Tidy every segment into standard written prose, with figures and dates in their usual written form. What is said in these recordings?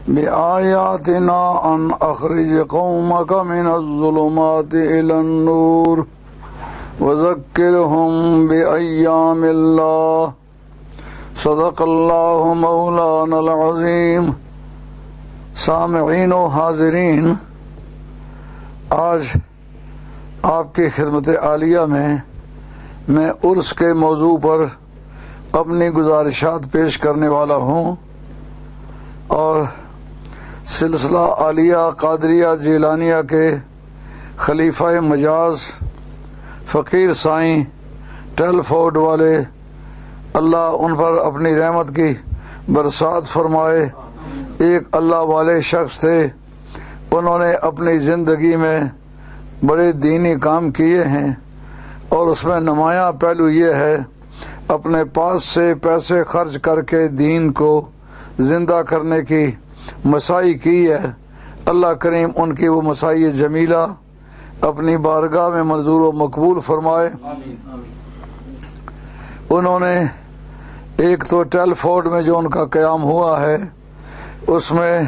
بآياتنا أن أخرج قومك من الظلمات إلى النور وذكرهم بأيام الله صدق الله مولانا العظيم۔ سامعین و حاضرین، آج آپ کی خدمت عالیہ میں عرس کے موضوع پر اپنی گزارشات پیش کرنے والا ہوں، اور سلسلہ عالیہ قادریہ جیلانیہ کے خلیفہ مجاز فقیر سائیں ٹیلفورڈ والے، اللہ ان پر اپنی رحمت کی برسات فرمائے، ایک اللہ والے شخص تھے۔ انہوں نے اپنی زندگی میں بڑے دینی کام کیے ہیں، اور اس میں نمایاں پہلو یہ ہے اپنے پاس سے پیسے خرچ کر کے دین کو زندہ کرنے کی مساعی کی ہے۔ اللہ کریم ان کی وہ مساعی جمیلہ اپنی بارگاہ میں منظور و مقبول فرمائے۔ انہوں نے ایک تو ٹیلفورڈ میں جو ان کا قیام ہوا ہے، اس میں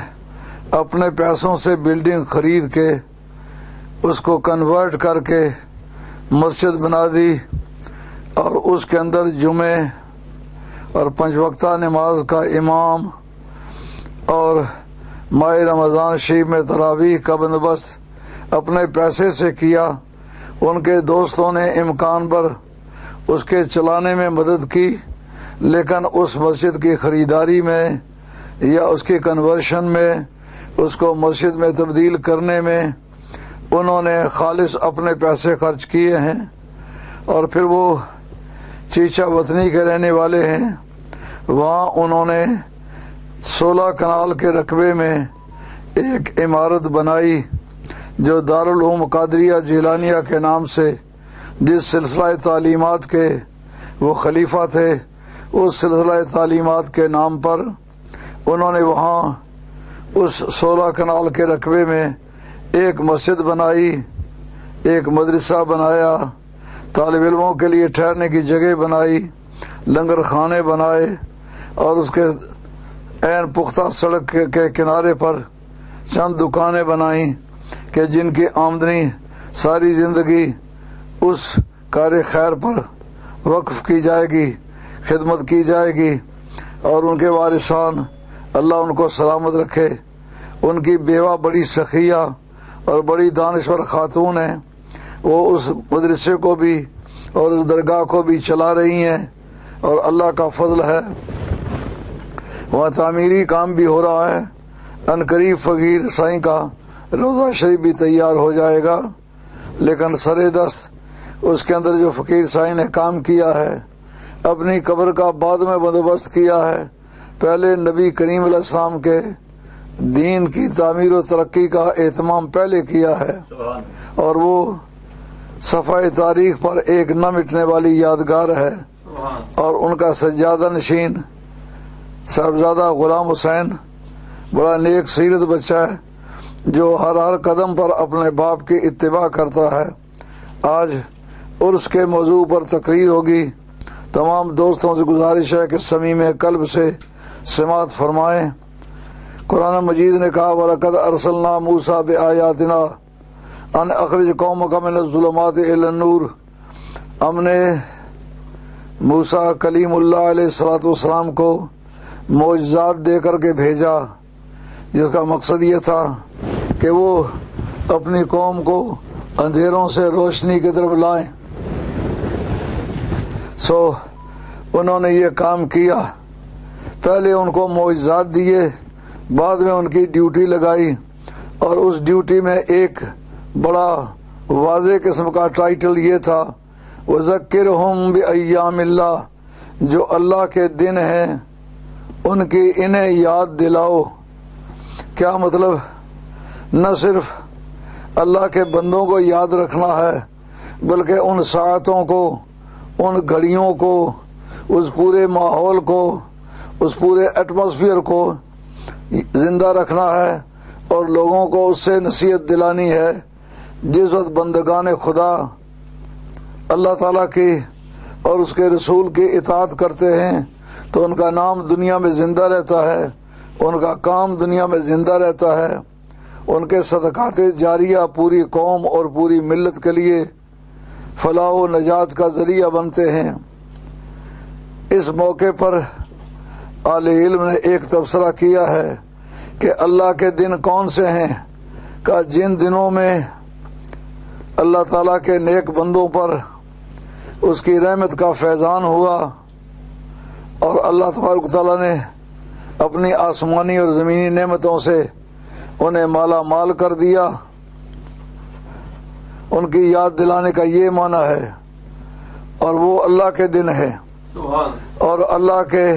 اپنے پیسوں سے بلڈنگ خرید کے اس کو کنورٹ کر کے مسجد بنا دی، اور اس کے اندر جمعے اور 5 وقتہ نماز کا امام اور ماہ رمضان شریف میں تراویح کا بندوبست اپنے پیسے سے کیا۔ ان کے دوستوں نے امکان پر اس کے چلانے میں مدد کی، لیکن اس مسجد کی خریداری میں یا اس کی کنورشن میں، اس کو مسجد میں تبدیل کرنے میں انہوں نے خالص اپنے پیسے خرچ کیے ہیں۔ اور پھر وہ چیچا وطنی کے رہنے والے ہیں، وہاں انہوں نے 16 کنال کے رقبے میں ایک عمارت بنائی جو دارالعلوم قادریہ جیلانیہ کے نام سے، جس سلسلہ تعلیمات کے وہ خلیفہ تھے، اس سلسلہ تعلیمات کے نام پر انہوں نے وہاں اس 16 کنال کے رقبے میں ایک مسجد بنائی، ایک مدرسہ بنایا، طالب علموں کے لیے ٹھہرنے کی جگہ بنائی، لنگر خانے بنائے، اور اس کے عین پختہ سڑک کے کنارے پر چند دکانیں بنائیں کہ جن کی آمدنی ساری زندگی اس کار خیر پر وقف کی جائے گی، خدمت کی جائے گی۔ اور ان کے وارثان اللہ ان کو سلامت رکھے۔ ان کی بیوہ بڑی سخیہ اور بڑی دانشور خاتون ہیں، وہ اس مدرسے کو بھی اور اس درگاہ کو بھی چلا رہی ہیں، اور اللہ کا فضل ہے وہاں تعمیری کام بھی ہو رہا ہے۔ ان قریب فقیر سائیں کا روضہ شریف بھی تیار ہو جائے گا، لیکن سر دست اس کے اندر جو فقیر سائیں نے کام کیا ہے، اپنی قبر کا بعد میں بندوبست کیا ہے، پہلے نبی کریم علیہ السلام کے دین کی تعمیر و ترقی کا اہتمام پہلے کیا ہے، اور وہ صفحہ تاریخ پر ایک نہ مٹنے والی یادگار ہے۔ اور ان کا سجادہ نشین صاحبزادہ غلام حسین بڑا نیک سیرت بچہ ہے، جو ہر قدم پر اپنے باپ کی اتباع کرتا ہے۔ آج عرس کے موضوع پر تقریر ہوگی، تمام دوستوں سے گزارش ہے کہ صمیم قلب سے سماعت فرمائیں۔ قرآن مجید نے کہا وَلَقَدْ أَرْسَلْنَا مُوسَىٰ بِآيَاتِنَا أَنْ أَخْرِجْ قَوْمَكَ مِنَ الظُّلُمَاتِ إِلَى النُّورِ۔ ہم نے موسیٰ کلیم اللہ علیہ السلام کو معجزات دے کر کے بھیجا، جس کا مقصد یہ تھا کہ وہ اپنی قوم کو اندھیروں سے روشنی کی طرف لائیں۔ انہوں نے یہ کام کیا، پہلے ان کو معجزات دیے، بعد میں ان کی ڈیوٹی لگائی، اور اس ڈیوٹی میں ایک بڑا واضح قسم کا ٹائٹل یہ تھا وَذَكِّرْهُمْ بِأَيَّامِ اللَّهِ، جو اللہ کے دن ہیں ان کی انہیں یاد دلاؤ۔ کیا مطلب؟ نہ صرف اللہ کے بندوں کو یاد رکھنا ہے، بلکہ ان ساعتوں کو، ان گھڑیوں کو، اس پورے ماحول کو، اس پورے ایٹماسفیئر کو زندہ رکھنا ہے، اور لوگوں کو اس سے نصیحت دلانی ہے۔ جس وقت بندگان خدا اللہ تعالیٰ کی اور اس کے رسول کی اطاعت کرتے ہیں تو ان کا نام دنیا میں زندہ رہتا ہے، ان کا کام دنیا میں زندہ رہتا ہے، ان کے صدقات جاریہ پوری قوم اور پوری ملت کے لیے فلاح و نجات کا ذریعہ بنتے ہیں۔ اس موقع پر اہل علم نے ایک تبصرہ کیا ہے کہ اللہ کے دن کون سے ہیں؟ کہ جن دنوں میں اللہ تعالیٰ کے نیک بندوں پر اس کی رحمت کا فیضان ہوا اور اللہ تبارک و تعالیٰ نے اپنی آسمانی اور زمینی نعمتوں سے انہیں مالا مال کر دیا، ان کی یاد دلانے کا یہ معنی ہے، اور وہ اللہ کے دن ہے، اور اللہ کے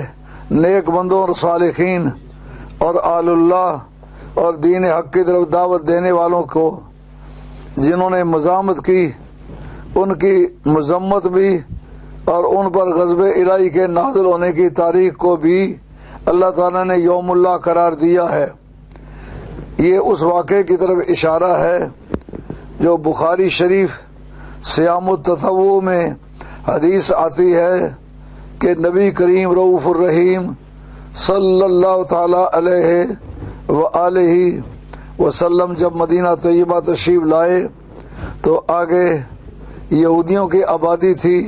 نیک بندوں اور صالحین اور آل اللہ اور دین حق کی طرف دعوت دینے والوں کو جنہوں نے مزاحمت کی ان کی مذمت بھی، اور ان پر غضب الہی کے نازل ہونے کی تاریخ کو بھی اللہ تعالیٰ نے یوم اللہ قرار دیا ہے۔ یہ اس واقعے کی طرف اشارہ ہے جو بخاری شریف صیام التطوع میں حدیث آتی ہے کہ نبی کریم رؤوف الرحیم صلی اللہ تعالی علیہ وآلہ وسلم جب مدینہ طیبہ تشریف لائے تو آگے یہودیوں کی آبادی تھی،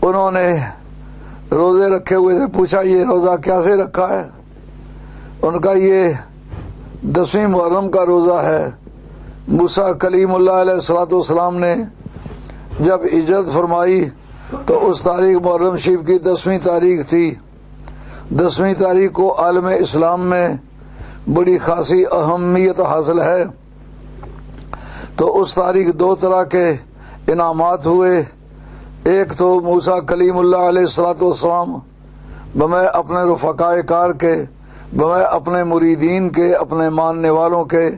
انہوں نے روزے رکھے ہوئے تھے، پوچھا یہ روزہ کیسے رکھا ہے؟ ان کا یہ 10ویں محرم کا روزہ ہے۔ موسیٰ کلیم اللہ علیہ الصلوۃ والسلام نے جب ہجرت فرمائی تو اس تاریخ محرم شریف کی 10ویں تاریخ تھی۔ 10ویں تاریخ کو عالم اسلام میں بڑی خاصی اہمیت حاصل ہے۔ تو اس تاریخ دو طرح کے انعامات ہوئے، ایک تو موسیٰ کلیم اللہ علیہ الصلوۃ والسلام بمیں اپنے رفقائے کار کے، بمیں اپنے مریدین کے، اپنے ماننے والوں کے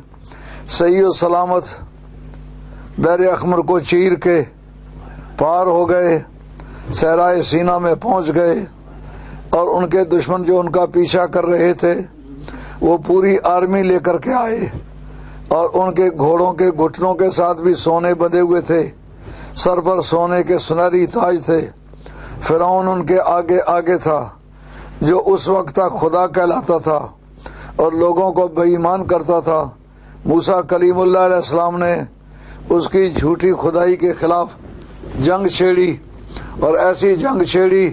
صحیح و سلامت بحر احمر کو چیر کے پار ہو گئے، صحرائے سینا میں پہنچ گئے، اور ان کے دشمن جو ان کا پیچھا کر رہے تھے وہ پوری آرمی لے کر کے آئے، اور ان کے گھوڑوں کے گھٹنوں کے ساتھ بھی سونے بندھے ہوئے تھے، سر پر سونے کے سنہری تاج تھے۔ فرعون ان کے آگے آگے تھا جو اس وقت تک خدا کہلاتا تھا اور لوگوں کو بے ایمان کرتا تھا۔ موسیٰ کلیم اللہ علیہ السلام نے اس کی جھوٹی خدائی کے خلاف جنگ چھیڑی، اور ایسی جنگ چھیڑی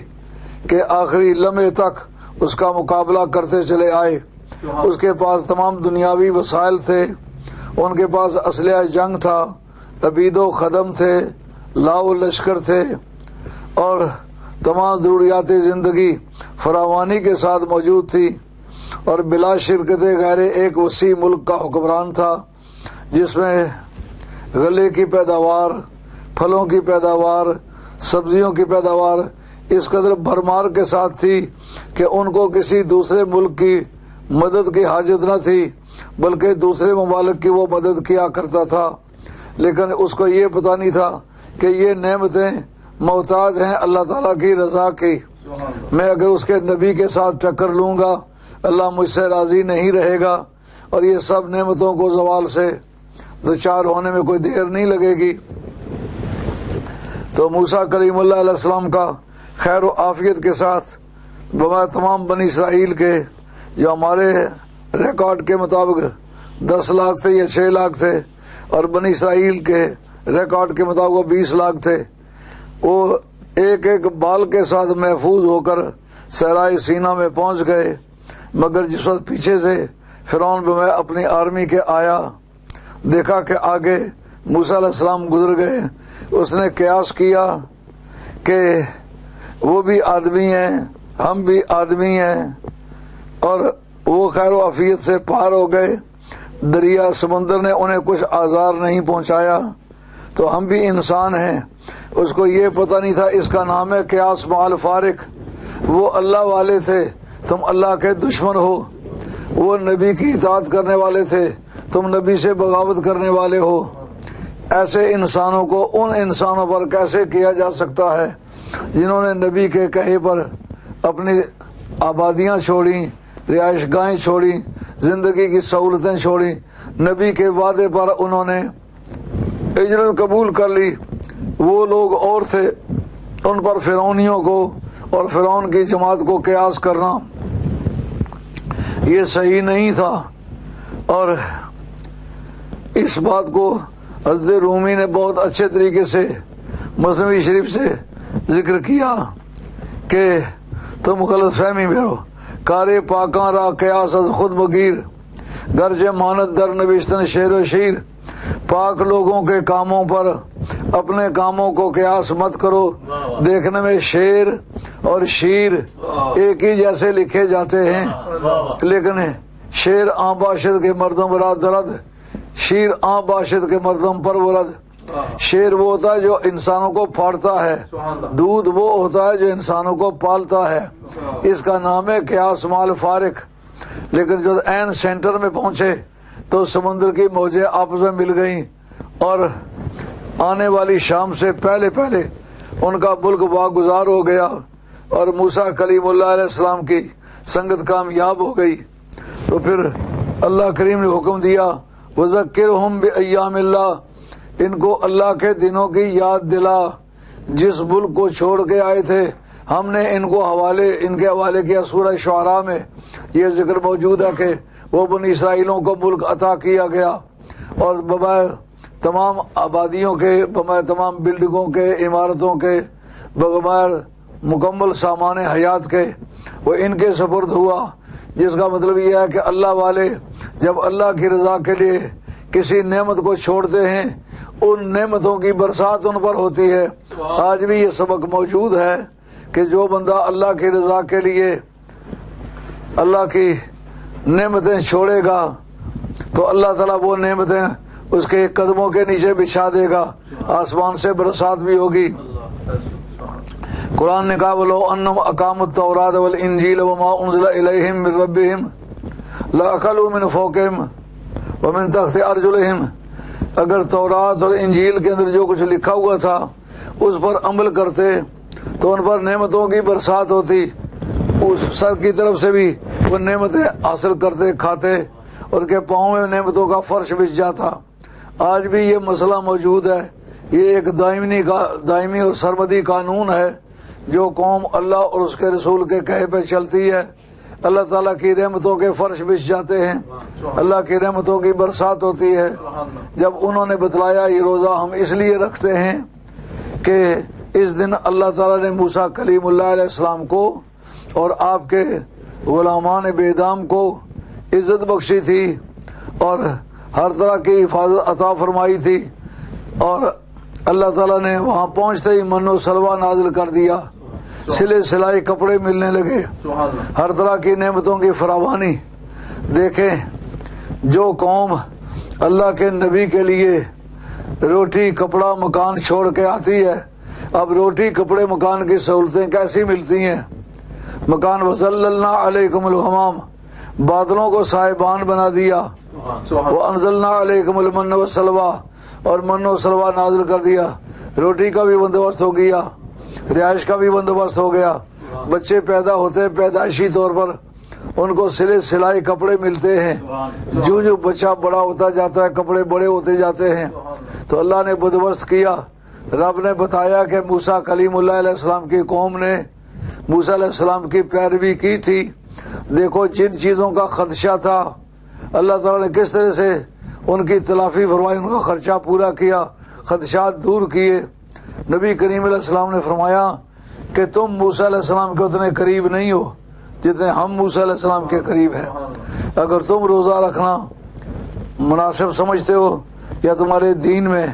کہ آخری لمحے تک اس کا مقابلہ کرتے چلے آئے۔ اس کے پاس تمام دنیاوی وسائل تھے، ان کے پاس اسلحہ جنگ تھا، عبید و خدم تھے، لاؤ لشکر تھے، اور تمام ضروریات زندگی فراوانی کے ساتھ موجود تھی، اور بلا شرکت غیر ایک وسیع ملک کا حکمران تھا جس میں غلے کی پیداوار، پھلوں کی پیداوار، سبزیوں کی پیداوار اس قدر بھرمار کے ساتھ تھی کہ ان کو کسی دوسرے ملک کی مدد کی حاجت نہ تھی، بلکہ دوسرے ممالک کی وہ مدد کیا کرتا تھا۔ لیکن اس کو یہ پتہ نہیں تھا کہ یہ نعمتیں محتاج ہیں اللہ تعالیٰ کی رضا کی۔ میں اگر اس کے نبی کے ساتھ ٹکر لوں گا اللہ مجھ سے راضی نہیں رہے گا، اور یہ سب نعمتوں کو زوال سے دوچار ہونے میں کوئی دیر نہیں لگے گی۔ تو موسیٰ کلیم اللہ علیہ السلام کا خیر و عافیت کے ساتھ بغیر تمام بنی اسرائیل کے جو ہمارے ریکارڈ کے مطابق 10 لاکھ تھے یا 6 لاکھ تھے، اور بنی اسرائیل کے ریکارڈ کے مطابق 20 لاکھ تھے، وہ ایک ایک بال کے ساتھ محفوظ ہو کر صحرائے سینا میں پہنچ گئے۔ مگر جس وقت پیچھے سے فرعون بمیں اپنی آرمی کے آیا، دیکھا کہ آگے موسیٰ علیہ السلام گزر گئے، اس نے قیاس کیا کہ وہ بھی آدمی ہیں، ہم بھی آدمی ہیں، اور وہ خیر و عافیت سے پار ہو گئے، دریا سمندر نے انہیں کچھ آزار نہیں پہنچایا، تو ہم بھی انسان ہیں۔ اس کو یہ پتہ نہیں تھا اس کا نام ہے قیاس مع الفارق۔ وہ اللہ والے تھے، تم اللہ کے دشمن ہو، وہ نبی کی اطاعت کرنے والے تھے، تم نبی سے بغاوت کرنے والے ہو۔ ایسے انسانوں کو ان انسانوں پر کیسے کیا جا سکتا ہے جنہوں نے نبی کے کہے پر اپنی آبادیاں چھوڑیں، رہائش گاہیں چھوڑیں، زندگی کی سہولتیں چھوڑیں، نبی کے وعدے پر انہوں نے ہجرت قبول کر لی۔ وہ لوگ اور تھے، ان پر فرعونیوں کو اور فرعون کی جماعت کو قیاس کرنا یہ صحیح نہیں تھا، اور اس بات کو حضرت رومی نے بہت اچھے طریقے سے مثنوی شریف سے ذکر کیا کہ تم غلط فہمی میں ہو. کارے پاکاں را قیاس از خود بگیر، گرچہ مانت در نوشتن شعر و شیر. پاک لوگوں کے کاموں پر اپنے کاموں کو قیاس مت کرو. دیکھنے میں شعر اور شیر ایک ہی جیسے لکھے جاتے ہیں، لیکن شعر آں باشد کے مردم را درد، شیر آں باشد کے مردم پر ورد. شیر وہ ہوتا ہے جو انسانوں کو پھاڑتا ہے، دودھ وہ ہوتا ہے جو انسانوں کو پالتا ہے. اس کا نام ہے قیاس مال فارق. لیکن جب عین سینٹر میں پہنچے تو سمندر کی موجیں آپس میں مل گئیں، اور آنے والی شام سے پہلے پہلے ان کا ملک واگزار ہو گیا، اور موسیٰ کلیم اللہ علیہ السلام کی سنگت کامیاب ہو گئی. تو پھر اللہ کریم نے حکم دیا وَذَكِّرْهُمْ بِأَيَّامِ اللَّهِ، ان کو اللہ کے دنوں کی یاد دلا جس ملک کو چھوڑ کے آئے تھے. ہم نے ان کے حوالے کیا. سورہ شعراء میں یہ ذکر موجود ہے کہ وہ بنی اسرائیلوں کو ملک عطا کیا گیا، اور بغیر تمام آبادیوں کے، بغیر تمام بلڈنگوں کے، عمارتوں کے، بغیر مکمل سامان حیات کے وہ ان کے سپرد ہوا. جس کا مطلب یہ ہے کہ اللہ والے جب اللہ کی رضا کے لیے کسی نعمت کو چھوڑتے ہیں، ان نعمتوں کی برسات ان پر ہوتی ہے. آج بھی یہ سبق موجود ہے کہ جو بندہ اللہ کی رضا کے لیے اللہ کی نعمتیں چھوڑے گا تو اللہ تعالیٰ وہ نعمتیں اس کے قدموں کے نیچے بچھا دے گا، آسمان سے برسات بھی ہوگی. قرآن نے کہا وَلَوْ أَنَّهُمْ أَقَامُوا التَّوْرَاةَ وَالْإِنْجِيلَ وَمَا أُنزِلَ إِلَيْهِم مِّن رَّبِّهِمْ لَأَكَلُوا مِنْ فَوْقِهِمْ وَمِنْ تَحْتِ أَرْجُلِهِمْ. اگر تورات اور انجیل کے اندر جو کچھ لکھا ہوا تھا اس پر عمل کرتے تو ان پر نعمتوں کی برسات ہوتی، اس سر کی طرف سے بھی وہ نعمتیں حاصل کرتے، کھاتے، اور ان کے پاؤں میں نعمتوں کا فرش بچھ جاتا. آج بھی یہ مسئلہ موجود ہے. یہ ایک دائمی اور سرمدی قانون ہے. جو قوم اللہ اور اس کے رسول کے کہے پہ چلتی ہے، اللہ تعالیٰ کی رحمتوں کے فرش بچھ جاتے ہیں، اللہ کی رحمتوں کی برسات ہوتی ہے. جب انہوں نے بتلایا یہ روزہ ہم اس لیے رکھتے ہیں کہ اس دن اللہ تعالیٰ نے موسیٰ کلیم اللہ علیہ السلام کو اور آپ کے غلامان بےدام کو عزت بخشی تھی، اور ہر طرح کی حفاظت عطا فرمائی تھی، اور اللہ تعالیٰ نے وہاں پہنچتے ہی من و سلوہ نازل کر دیا. سلے سلائی کپڑے ملنے لگے، ہر طرح کی نعمتوں کی فراوانی. دیکھیں جو قوم اللہ کے نبی کے لیے روٹی کپڑا مکان چھوڑ کے آتی ہے، اب روٹی کپڑے مکان کی سہولتیں کیسی ملتی ہیں. مکان وَظَلَّلْنَا عَلَيْكُمُ الْغَمَامَ، بادلوں کو صاحبان بنا دیا. وَأَنزَلْنَا عَلَيْكُمُ الْمَنَّ وَالسَّلْوَىٰ، اور من و سلوہ نازل کر دیا. روٹی کا بھی بندوبست ہو گیا، رہائش کا بھی بندوبست ہو گیا. بچے پیدا ہوتے پیدائشی طور پر ان کو سلے سلائی کپڑے ملتے ہیں. جو بچہ بڑا ہوتا جاتا ہے کپڑے بڑے ہوتے جاتے ہیں. تو اللہ نے بندوبست کیا. رب نے بتایا کہ موسیٰ کلیم اللہ علیہ السلام کی قوم نے موسیٰ علیہ السلام کی پیروی کی تھی. دیکھو جن چیزوں کا خدشہ تھا اللہ تعالیٰ نے کس طرح سے ان کی تلافی فرمائی، ان کا خرچہ پورا کیا، خدشات دور کیے. نبی کریم علیہ السلام نے فرمایا کہ تم موسیٰ علیہ السلام کے اتنے قریب نہیں ہو جتنے ہم موسیٰ علیہ السلام کے قریب ہیں. اگر تم روزہ رکھنا مناسب سمجھتے ہو یا تمہارے دین میں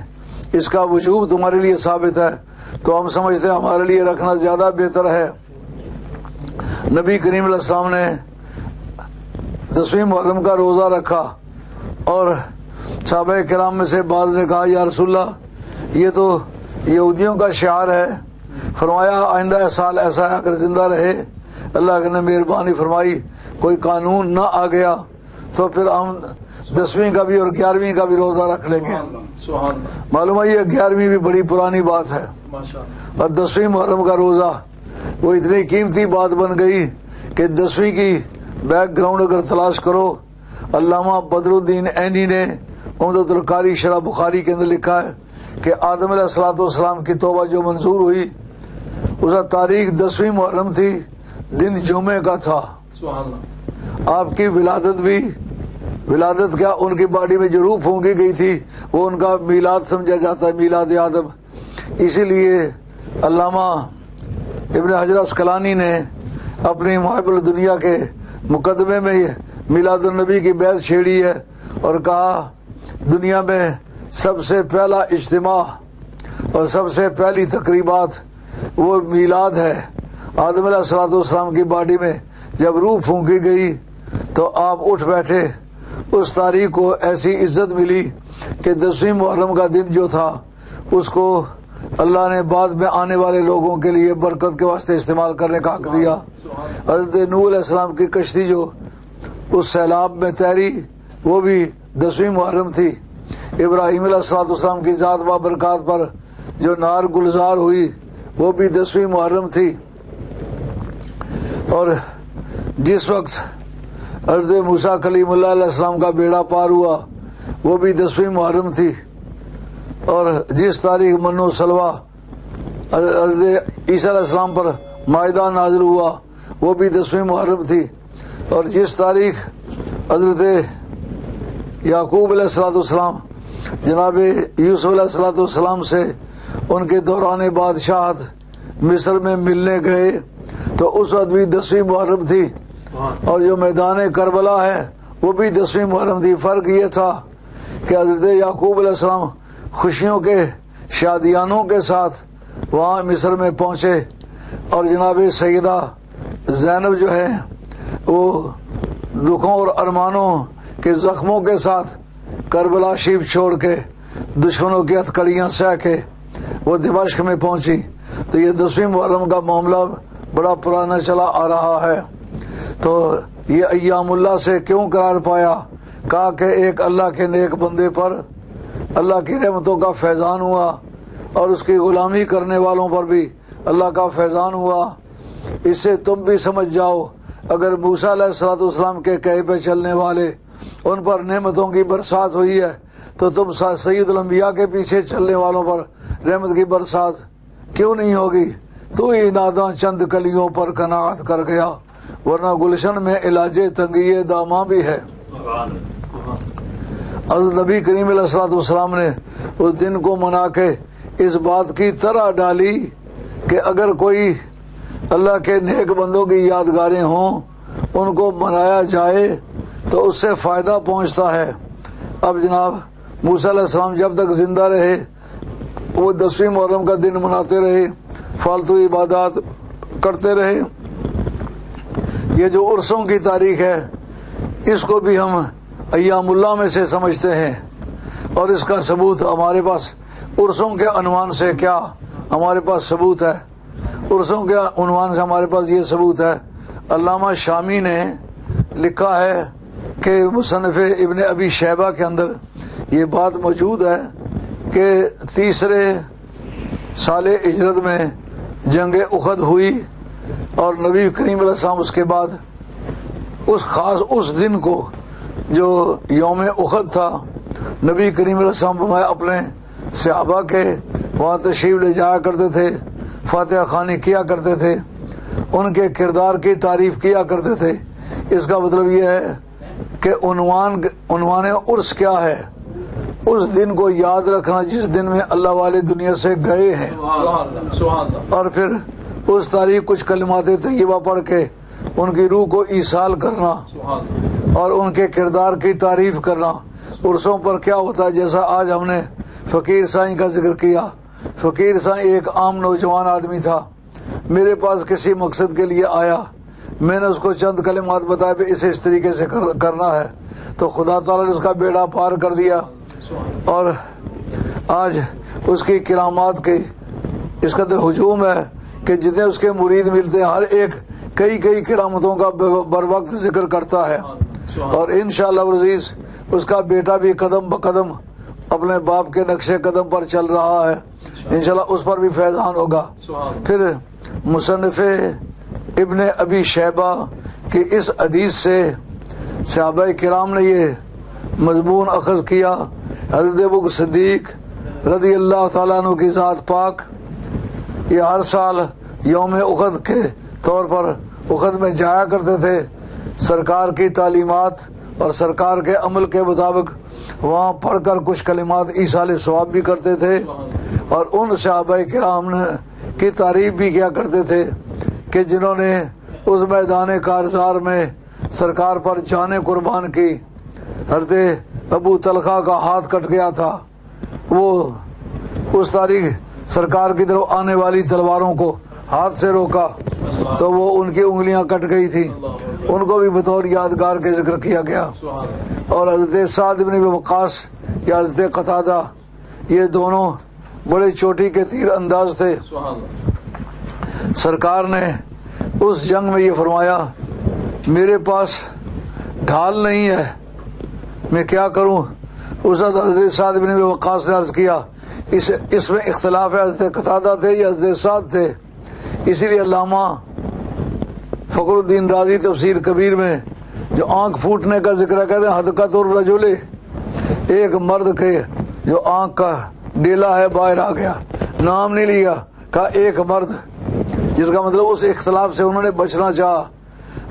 اس کا وجوب تمہارے لیے ثابت ہے تو ہم سمجھتے ہیں ہمارے لیے رکھنا زیادہ بہتر ہے. نبی کریم علیہ السلام نے 10ویں محرم کا روزہ رکھا، اور صحابہ کرام میں سے بعض نے کہا یا رسول اللہ یہ تو یہودیوں کا شعار ہے. فرمایا آئندہ سال ایسا ہے اگر زندہ رہے اللہ نے مہربانی فرمائی کوئی قانون نہ آ گیا تو پھر ہم 10ویں کا بھی اور 11ویں کا بھی روزہ رکھ لیں گے. معلوم ہے یہ 11ویں بھی بڑی پرانی بات ہے، اور 10ویں محرم کا روزہ وہ اتنی قیمتی بات بن گئی کہ 10ویں کی بیک گراؤنڈ اگر تلاش کرو، علامہ بدر الدین عینی نے عمدۃ القاری شرح بخاری کے اندر لکھا ہے کہ آدم علیہ السلام کی توبہ جو منظور ہوئی اس کا تاریخ 10ویں محرم تھی، دن جمعے کا تھا. آپ کی ولادت کیا، ان کی باڈی میں جو روح پھونکی گئی تھی وہ ان کا میلاد سمجھا جاتا ہے، میلاد آدم۔ اسی لیے علامہ ابن حجر اسقلانی نے اپنی محب الدنیا کے مقدمے میں میلاد النبی کی بحث چھیڑی ہے اور کہا دنیا میں سب سے پہلا اجتماع اور سب سے پہلی تقریبات وہ میلاد ہے۔ آدم علیہ الصلوۃ والسلام کی باڈی میں جب روح پھونکی گئی تو آپ اٹھ بیٹھے، اس تاریخ کو ایسی عزت ملی کہ 10ویں محرم کا دن جو تھا اس کو اللہ نے بعد میں آنے والے لوگوں کے لیے برکت کے واسطے استعمال کرنے کا حق دیا۔ حضرت نوح علیہ السلام کی کشتی جو اس سیلاب میں تیری وہ بھی 10ویں محرم تھی۔ ابراہیم علیہ السلام کی ذات و برکات پر جو نار گلزار ہوئی وہ بھی 10ویں محرم تھی۔ اور جس وقت حضرت موسیٰ کلیم اللہ علیہ السلام کا بیڑا پار ہوا وہ بھی 10ویں محرم تھی۔ اور جس تاریخ من و سلوہ حضرت عیسیٰ علیہ السلام پر مائدہ نازل ہوا وہ بھی 10ویں محرم تھی۔ اور جس تاریخ حضرت یعقوب علیہ السلام جناب یوسف علیہ السلام سے ان کے دوران بادشاہت مصر میں ملنے گئے تو اس وقت بھی 10ویں محرم تھی۔ اور جو میدان کربلا ہے وہ بھی 10ویں محرم تھی۔ فرق یہ تھا کہ حضرت یعقوب علیہ السلام خوشیوں کے شادیانوں کے ساتھ وہاں مصر میں پہنچے اور جناب سیدہ زینب جو ہے وہ دکھوں اور ارمانوں کے زخموں کے ساتھ کربلا شریف چھوڑ کے دشمنوں کی ہتھکڑیاں سہ کے وہ دمشق میں پہنچی۔ تو یہ 10ویں محرم کا معاملہ بڑا پرانا چلا آ رہا ہے۔ تو یہ ایام اللہ سے کیوں قرار پایا؟ کہا کہ ایک اللہ کے نیک بندے پر اللہ کی رحمتوں کا فیضان ہوا اور اس کی غلامی کرنے والوں پر بھی اللہ کا فیضان ہوا۔ اس سے تم بھی سمجھ جاؤ اگر موسیٰ علیہ السلام کے کہے پہ چلنے والے ان پر نعمتوں کی برسات ہوئی ہے تو تم سید الانبیاء کے پیچھے چلنے والوں پر رحمت کی برسات کیوں نہیں ہوگی؟ تو ہی ناداں چند کلیوں پر قناعت کر گیا ورنہ گلشن میں علاج تنگی داماں بھی ہے۔ حضرت نبی کریم علیہ السلام نے اس دن کو منا کے اس بات کی طرح ڈالی کہ اگر کوئی اللہ کے نیک بندوں کی یادگاریں ہوں ان کو منایا جائے تو اس سے فائدہ پہنچتا ہے۔ اب جناب موسیٰ علیہ السلام جب تک زندہ رہے وہ 10ویں محرم کا دن مناتے رہے، فالتو عبادات کرتے رہے۔ یہ جو عرسوں کی تاریخ ہے اس کو بھی ہم ایام اللہ میں سے سمجھتے ہیں اور اس کا ثبوت ہمارے پاس عرسوں کے عنوان سے کیا ہمارے پاس ثبوت ہے؟ عرسوں کے عنوان سے ہمارے پاس یہ ثبوت ہے، علامہ شامی نے لکھا ہے کہ مصنف ابن ابی شیبہ کے اندر یہ بات موجود ہے کہ 3 سال ہجرت میں جنگ احد ہوئی اور نبی کریم علیہ السلام اس کے بعد اس دن کو جو یوم احد تھا نبی کریم علیہ السلام اپنے صحابہ کے وہاں تشریف لے جایا کرتے تھے، فاتحہ خوانی کیا کرتے تھے، ان کے کردار کی تعریف کیا کرتے تھے۔ اس کا مطلب یہ ہے کہ عنوان عرس کیا ہے؟ اس دن کو یاد رکھنا جس دن میں اللہ والے دنیا سے گئے ہیں، اور پھر اس تاریخ کچھ کلمات طیبہ پڑھ کے ان کی روح کو ایصال کرنا اور ان کے کردار کی تعریف کرنا۔ عرسوں پر کیا ہوتا ہے؟ جیسا آج ہم نے فقیر سائیں کا ذکر کیا، فقیر سائیں ایک عام نوجوان آدمی تھا، میرے پاس کسی مقصد کے لیے آیا، میں نے اس کو چند کلمات بتایا کہ اسے اس طریقے سے کرنا ہے تو خدا تعالیٰ نے اس کا بیڑا پار کر دیا اور آج اس کی کرامات کی اس قدر ہجوم ہے کہ جتنے اس کے مرید ملتے ہیں ہر ایک کئی کرامتوں کا بر وقت ذکر کرتا ہے، اور انشاءاللہ العزیز اس کا بیٹا بھی قدم بقدم اپنے باپ کے نقش قدم پر چل رہا ہے، انشاءاللہ اس پر بھی فیضان ہوگا۔ پھر مصنف ابن ابی شیبہ کی اس حدیث سے صحابہ کرام نے یہ مضمون اخذ کیا، حضرت ابو صدیق رضی اللہ تعالیٰ عنہ کی ذات پاک یہ ہر سال یوم احد کے طور پر احد میں جایا کرتے تھے، سرکار کی تعلیمات اور سرکار کے عمل کے مطابق وہاں پڑھ کر کچھ کلمات ایصال ثواب بھی کرتے تھے، اور ان صحابہ کرام کی تعریف بھی کیا کرتے تھے کہ جنہوں نے اس میدان کارزار میں سرکار پر جانیں قربان کی۔ حضرت ابو طلحہ کا ہاتھ کٹ گیا تھا، وہ اس تاریخ سرکار کی طرف آنے والی تلواروں کو ہاتھ سے روکا تو وہ ان کی انگلیاں کٹ گئی تھی، ان کو بھی بطور یادگار کے ذکر کیا گیا۔ اور حضرت سعد بن ابی وقاص یا حضرت قتادہ، یہ دونوں بڑے چوٹی کے تیر انداز تھے۔ سرکار نے اس جنگ میں یہ فرمایا میرے پاس ڈھال نہیں ہے، میں کیا کروں؟ اس وقت حضرت سعد بن ابی وقاص نے عرض کیا اس میں اختلاف ہے، حضرت قتادہ تھے یا حضرت سعد تھے؟ اسی لیے علامہ فخر الدین رازی تفسیر کبیر میں جو آنکھ پھوٹنے کا ذکر ہے کہتے ہیں حدقۃ الرجل، ایک مرد کے جو آنکھ کا ڈیلا ہے باہر آ گیا، نام نہیں لیا، کہا ایک مرد، جس کا مطلب اس اختلاف سے انہوں نے بچنا چاہا۔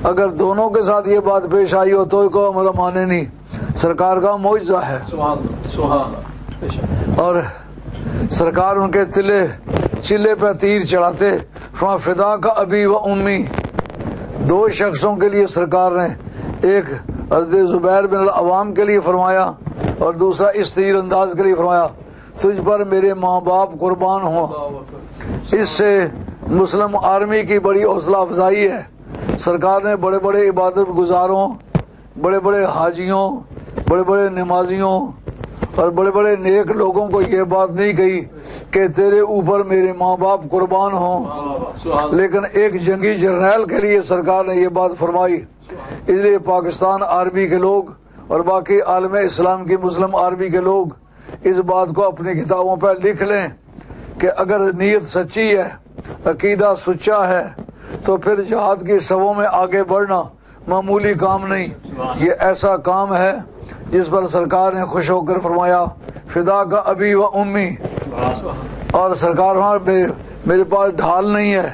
اگر دونوں کے ساتھ یہ بات پیش آئی ہو تو کو ہمارا مانے نہیں، سرکار کا معجزہ ہے۔ اور سرکار ان کے چلے پہ تیر چڑھاتے، فدا کا ابی و امی، دو شخصوں کے لیے سرکار نے، ایک حضرت زبیر بن العوام کے لیے فرمایا اور دوسرا اس تیر انداز کے لیے فرمایا تجھ پر میرے ماں باپ قربان ہوں۔ اس سے مسلم آرمی کی بڑی حوصلہ افزائی ہے۔ سرکار نے بڑے بڑے عبادت گزاروں، بڑے بڑے حاجیوں، بڑے بڑے نمازیوں اور بڑے بڑے نیک لوگوں کو یہ بات نہیں کہی کہ تیرے اوپر میرے ماں باپ قربان ہوں، لیکن ایک جنگی جرنیل کے لیے سرکار نے یہ بات فرمائی۔ اس لیے پاکستان آرمی کے لوگ اور باقی عالم اسلام کی مسلم آرمی کے لوگ اس بات کو اپنی کتابوں پر لکھ لیں کہ اگر نیت سچی ہے، عقیدہ سچا ہے، تو پھر جہاد کی صفوں میں آگے بڑھنا معمولی کام نہیں، یہ ایسا کام ہے جس پر سرکار نے خوش ہو کر فرمایا فدا کا ابی و امی۔ اور سرکار میرے پاس ڈھال نہیں ہے،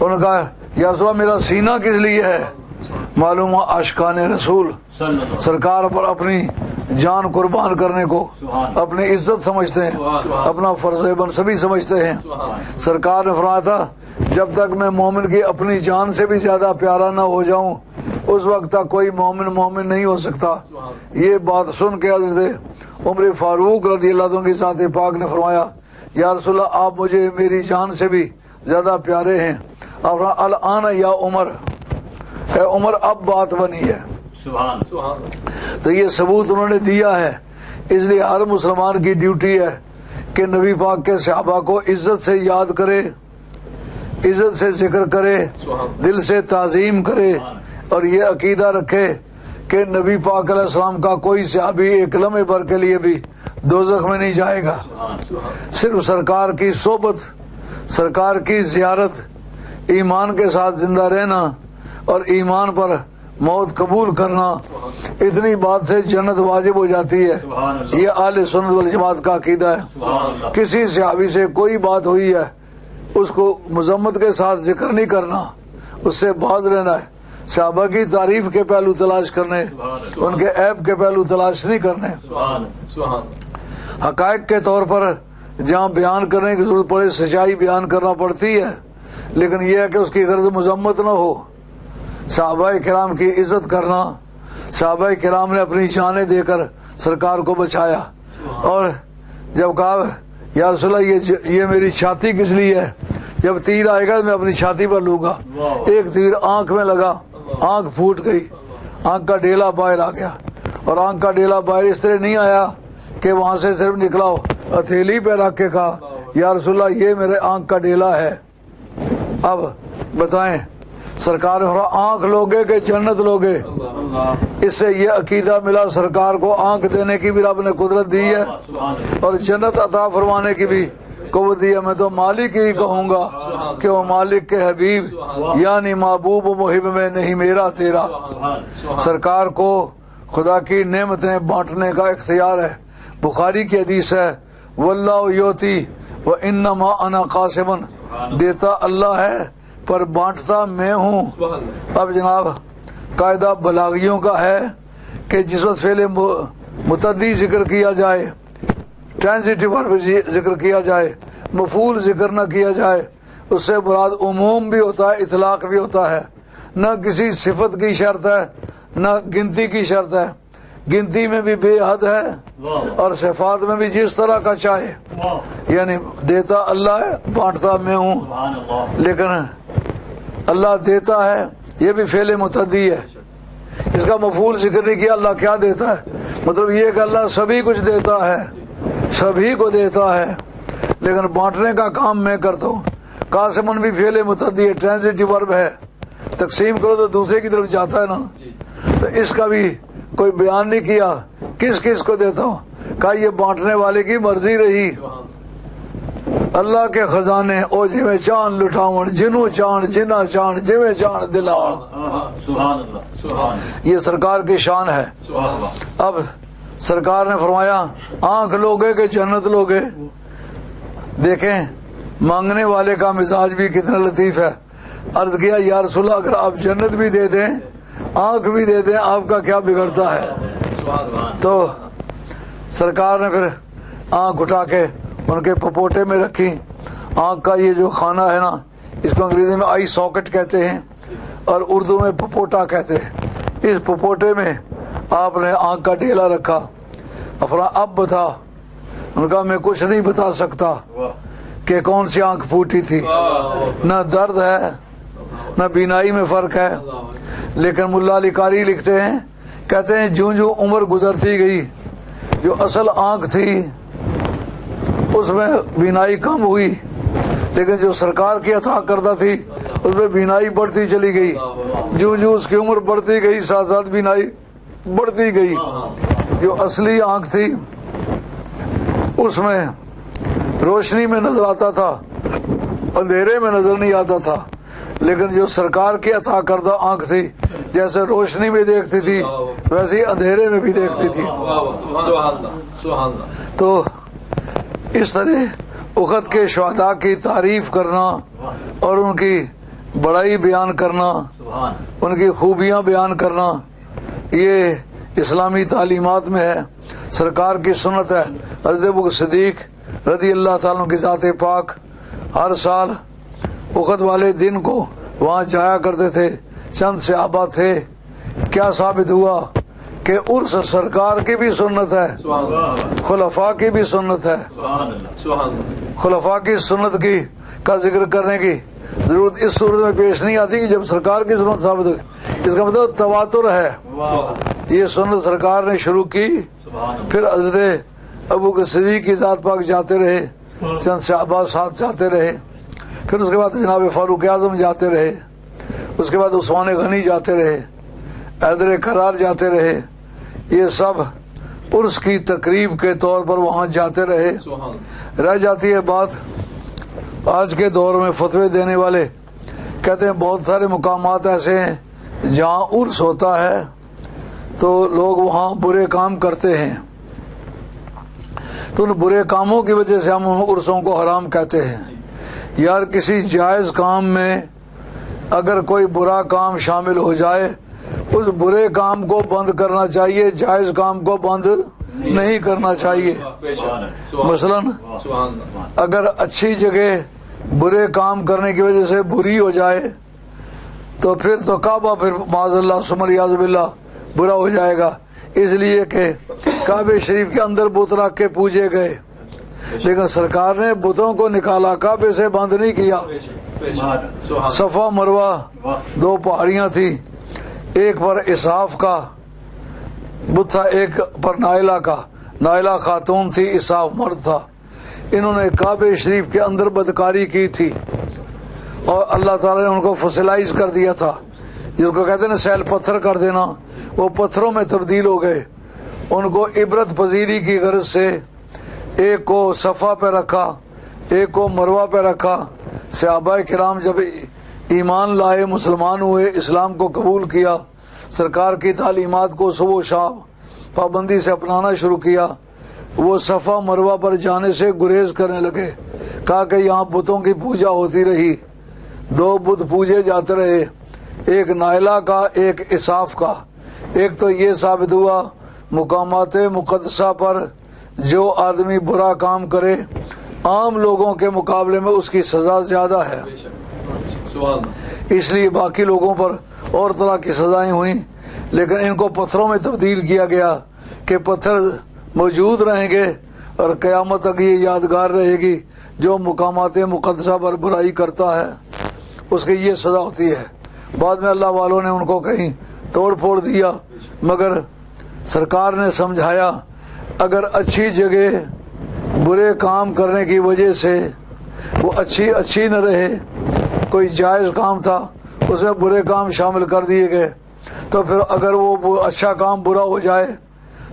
انہوں نے کہا یا رسول اللہ میرا سینہ کس لیے ہے؟ معلوم عاشقان رسول سرکار پر اپنی جان قربان کرنے کو اپنی عزت سمجھتے ہیں، اپنا فرض منصبی سمجھتے ہیں۔ سرکار نے فرمایا تھا جب تک میں مومن کی اپنی جان سے بھی زیادہ پیارا نہ ہو جاؤں اس وقت تک کوئی مومن نہیں ہو سکتا۔ یہ بات سن کے حضرت عمر فاروق رضی اللہ عنہ کی ذات پاک نے فرمایا یا رسول اللہ آپ مجھے میری جان سے بھی زیادہ پیارے ہیں۔ الآن یا عمر، اے عمر اب بات بنی ہے۔ تو یہ ثبوت انہوں نے دیا ہے۔ اس لیے ہر مسلمان کی ڈیوٹی ہے کہ نبی پاک کے صحابہ کو عزت سے یاد کرے، عزت سے ذکر کرے، دل سے تعظیم کرے، اور یہ عقیدہ رکھے کہ نبی پاک علیہ السلام کا کوئی صحابی ایک لمحے بھر کے لیے بھی دوزخ میں نہیں جائے گا۔ صرف سرکار کی صحبت، سرکار کی زیارت، ایمان کے ساتھ زندہ رہنا اور ایمان پر موت قبول کرنا، اتنی بات سے جنت واجب ہو جاتی ہے۔ یہ اہل سنت والجماعت کا عقیدہ ہے۔ کسی صحابی سے کوئی بات ہوئی ہے اس کو مذمت کے ساتھ ذکر نہیں کرنا، اس سے باز رہنا ہے۔ صحابہ کی تعریف کے پہلو تلاش کرنے، ان کے عیب کے پہلو تلاش نہیں کرنے۔ حقائق کے طور پر جہاں بیان کرنے کی ضرورت پڑے سچائی بیان کرنا پڑتی ہے، لیکن یہ ہے کہ اس کی غرض مذمت نہ ہو۔ صحابہ کرام کی عزت کرنا، صحابہ کرام نے اپنی جانیں دے کر سرکار کو بچایا، اور جب کہا یا رسول اللہ یہ میری چھاتی کس لیے ہے؟ جب تیر آئے گا میں اپنی چھاتی پر لوں گا۔ ایک تیر آنکھ میں لگا، آنکھ پھوٹ گئی، آنکھ کا ڈیلا باہر آ گیا، اور آنکھ کا ڈیلا باہر اس طرح نہیں آیا کہ وہاں سے صرف نکلا ہو، ہتھیلی پہ رکھ کے کہا یا رسول اللہ یہ میرے آنکھ کا ڈیلا ہے۔ اب بتائیں سرکار آنکھ لوگے کہ جنت لوگے؟ اس سے یہ عقیدہ ملا سرکار کو آنکھ دینے کی بھی رب نے قدرت دی ہے اور جنت عطا فرمانے کی بھی قوت دی ہے۔ میں تو مالک ہی کہوں گا کہ وہ مالک کے حبیب یعنی محبوب و محب میں نہیں میرا تیرا۔ سرکار کو خدا کی نعمتیں بانٹنے کا اختیار ہے۔ بخاری کی حدیث ہے واللہ یوتی وانما انا قاسم، دیتا اللہ ہے پر بانٹتا میں ہوں۔ اب جناب قاعدہ بلاغیوں کا ہے کہ جس وقت فعل متعدی ذکر کیا جائے، ٹرانزٹیو ورب ذکر کیا جائے، مفعول ذکر نہ کیا جائے، اس سے مراد عموم بھی ہوتا ہے، اطلاق بھی ہوتا ہے، نہ کسی صفت کی شرط ہے نہ گنتی کی شرط ہے، گنتی میں بھی بے حد ہے اور صفات میں بھی جس طرح کا چاہے، یعنی دیتا اللہ ہے، بانٹتا میں ہوں، لیکن اللہ دیتا ہے یہ بھی فعل متعدی ہے، اس کا مفعول ذکر نہیں کیا، اللہ کیا دیتا ہے، مطلب یہ کہ اللہ سبھی کچھ دیتا ہے، سبھی کو دیتا ہے، لیکن بانٹنے کا کام میں کرتا ہوں۔ قاسمن بھی فعل متعدی ہے، ٹرانزٹیو ورب ہے، تقسیم کرو تو دوسرے کی طرف جاتا ہے نا، تو اس کا بھی کوئی بیان نہیں کیا کس کس کو دیتا ہوں، کہا یہ بانٹنے والے کی مرضی رہی، اللہ کے خزانے او جی میں چاند لٹاؤں، جنوں چاند جنا چاند جی میں چاند دلاؤں، یہ سرکار کی شان ہے۔ اب سرکار نے فرمایا آنکھ لوگے کہ جنت لوگے، دیکھیں مانگنے والے کا مزاج بھی کتنا لطیف ہے، عرض کیا یا رسول اللہ اگر آپ جنت بھی دے دیں آنکھ بھی دے دیں آپ کا کیا بگڑتا ہے، تو سرکار نے پھر آنکھ اٹھا کے ان کے پپوٹے میں رکھی، آنکھ کا یہ جو خانہ ہے نا اس کو انگریزی میں آئی ساکٹ کہتے ہیں اور اردو میں پپوٹا کہتے ہیں، اس پپوٹے میں آپ نے آنکھ کا ڈھیلا رکھا، اب بتا، ان کا میں کچھ نہیں بتا سکتا کہ کون سی آنکھ پھوٹی تھی، نہ درد ہے نہ بینائی میں فرق ہے، لیکن ملا علی قاری لکھتے ہیں، کہتے ہیں جوں جوں عمر گزرتی گئی جو اصل آنکھ تھی اس میں بینائی کم ہوئی، لیکن جو سرکار کی عطا کردہ تھی اس میں بینائی بڑھتی چلی گئی، جو جو اس کی عمر بڑھتی گئی ساتھ ساتھ بینائی بڑھتی گئی، جو اصلی آنکھ تھی اس میں روشنی میں نظر آتا تھا اندھیرے میں نظر نہیں آتا تھا، لیکن جو سرکار کی عطا کردہ آنکھ تھی جیسے روشنی میں دیکھتی تھی ویسے ہی اندھیرے میں بھی دیکھتی تھی۔ تو اس طرح احد کے شہداء کی تعریف کرنا اور ان کی بڑائی بیان کرنا، ان کی خوبیاں بیان کرنا، یہ اسلامی تعلیمات میں ہے، سرکار کی سنت ہے۔ حضرت ابو بکر صدیق رضی اللہ تعالیٰ کی ذات پاک ہر سال احد والے دن کو وہاں جایا کرتے تھے، چند صحابہ تھے، کیا ثابت ہوا کہ عرس سرکار کی بھی سنت ہے، خلفاء کی بھی سنت ہے، خلفاء کی سنت کی کا ذکر کرنے کی ضرورت اس صورت میں پیش نہیں آتی کہ جب سرکار کی سنت ثابت ہو، اس کا مطلب تواتر ہے، یہ سنت سرکار نے شروع کی، پھر حضرت ابو بکر صدیق کی ذات پاک جاتے رہے، چند صحابہ ساتھ جاتے رہے، پھر اس کے بعد جناب فاروق اعظم جاتے رہے، اس کے بعد عثمان غنی جاتے رہے، حیدر کرار جاتے رہے، یہ سب عرس کی تقریب کے طور پر وہاں جاتے رہے۔ رہ جاتی ہے بات آج کے دور میں فتوے دینے والے کہتے ہیں بہت سارے مقامات ایسے ہیں جہاں عرس ہوتا ہے تو لوگ وہاں برے کام کرتے ہیں، تو ان برے کاموں کی وجہ سے ہم ان عرسوں کو حرام کہتے ہیں۔ یار کسی جائز کام میں اگر کوئی برا کام شامل ہو جائے اس برے کام کو بند کرنا چاہیے، جائز کام کو بند نہیں کرنا چاہیے۔ مثلا اگر اچھی جگہ برے کام کرنے کی وجہ سے بری ہو جائے تو پھر تو کعبہ پھر معاذ اللہ ثم الیاذ باللہ برا ہو جائے گا، اس لیے کہ کعبہ شریف کے اندر بت رکھ کے پوجے گئے، لیکن سرکار نے بتوں کو نکالا، کعبے سے بند نہیں کیا۔ صفا مروہ دو پہاڑیاں تھی، ایک پر اسحاف کا بت تھا، ایک پر نائلہ کا، نائلہ خاتون تھی، اسحاف مرد تھا، انہوں نے کعبہ شریف کے اندر بدکاری کی تھی اور اللہ تعالیٰ نے ان کو فسلائز کر دیا تھا، جس کو کہتے ہیں سیل پتھر کر دینا، وہ پتھروں میں تبدیل ہو گئے۔ ان کو عبرت پذیری کی غرض سے ایک کو صفا پہ رکھا، ایک کو مروہ پہ رکھا۔ صحابہ کرام جب ایمان لائے، مسلمان ہوئے، اسلام کو قبول کیا، سرکار کی تعلیمات کو صبح و شام پابندی سے اپنانا شروع کیا، وہ صفا مروہ پر جانے سے گریز کرنے لگے، کہا کہ یہاں بتوں کی پوجا ہوتی رہی، دو بت پوجے جاتے رہے، ایک نائلہ کا، ایک اساف کا۔ ایک تو یہ ثابت ہوا مقامات مقدسہ پر جو آدمی برا کام کرے عام لوگوں کے مقابلے میں اس کی سزا زیادہ ہے، اس لیے باقی لوگوں پر اور طرح کی سزائیں ہوئیں، لیکن ان کو پتھروں میں تبدیل کیا گیا کہ پتھر موجود رہیں گے اور قیامت تک یہ یادگار رہے گی جو مقامات مقدسہ پر برائی کرتا ہے اس کی یہ سزا ہوتی ہے۔ بعد میں اللہ والوں نے ان کو کہیں توڑ پھوڑ دیا، مگر سرکار نے سمجھایا اگر اچھی جگہ برے کام کرنے کی وجہ سے وہ اچھی نہ رہے، کوئی جائز کام تھا اس میں برے کام شامل کر دیے گئے، تو پھر اگر وہ اچھا کام برا ہو جائے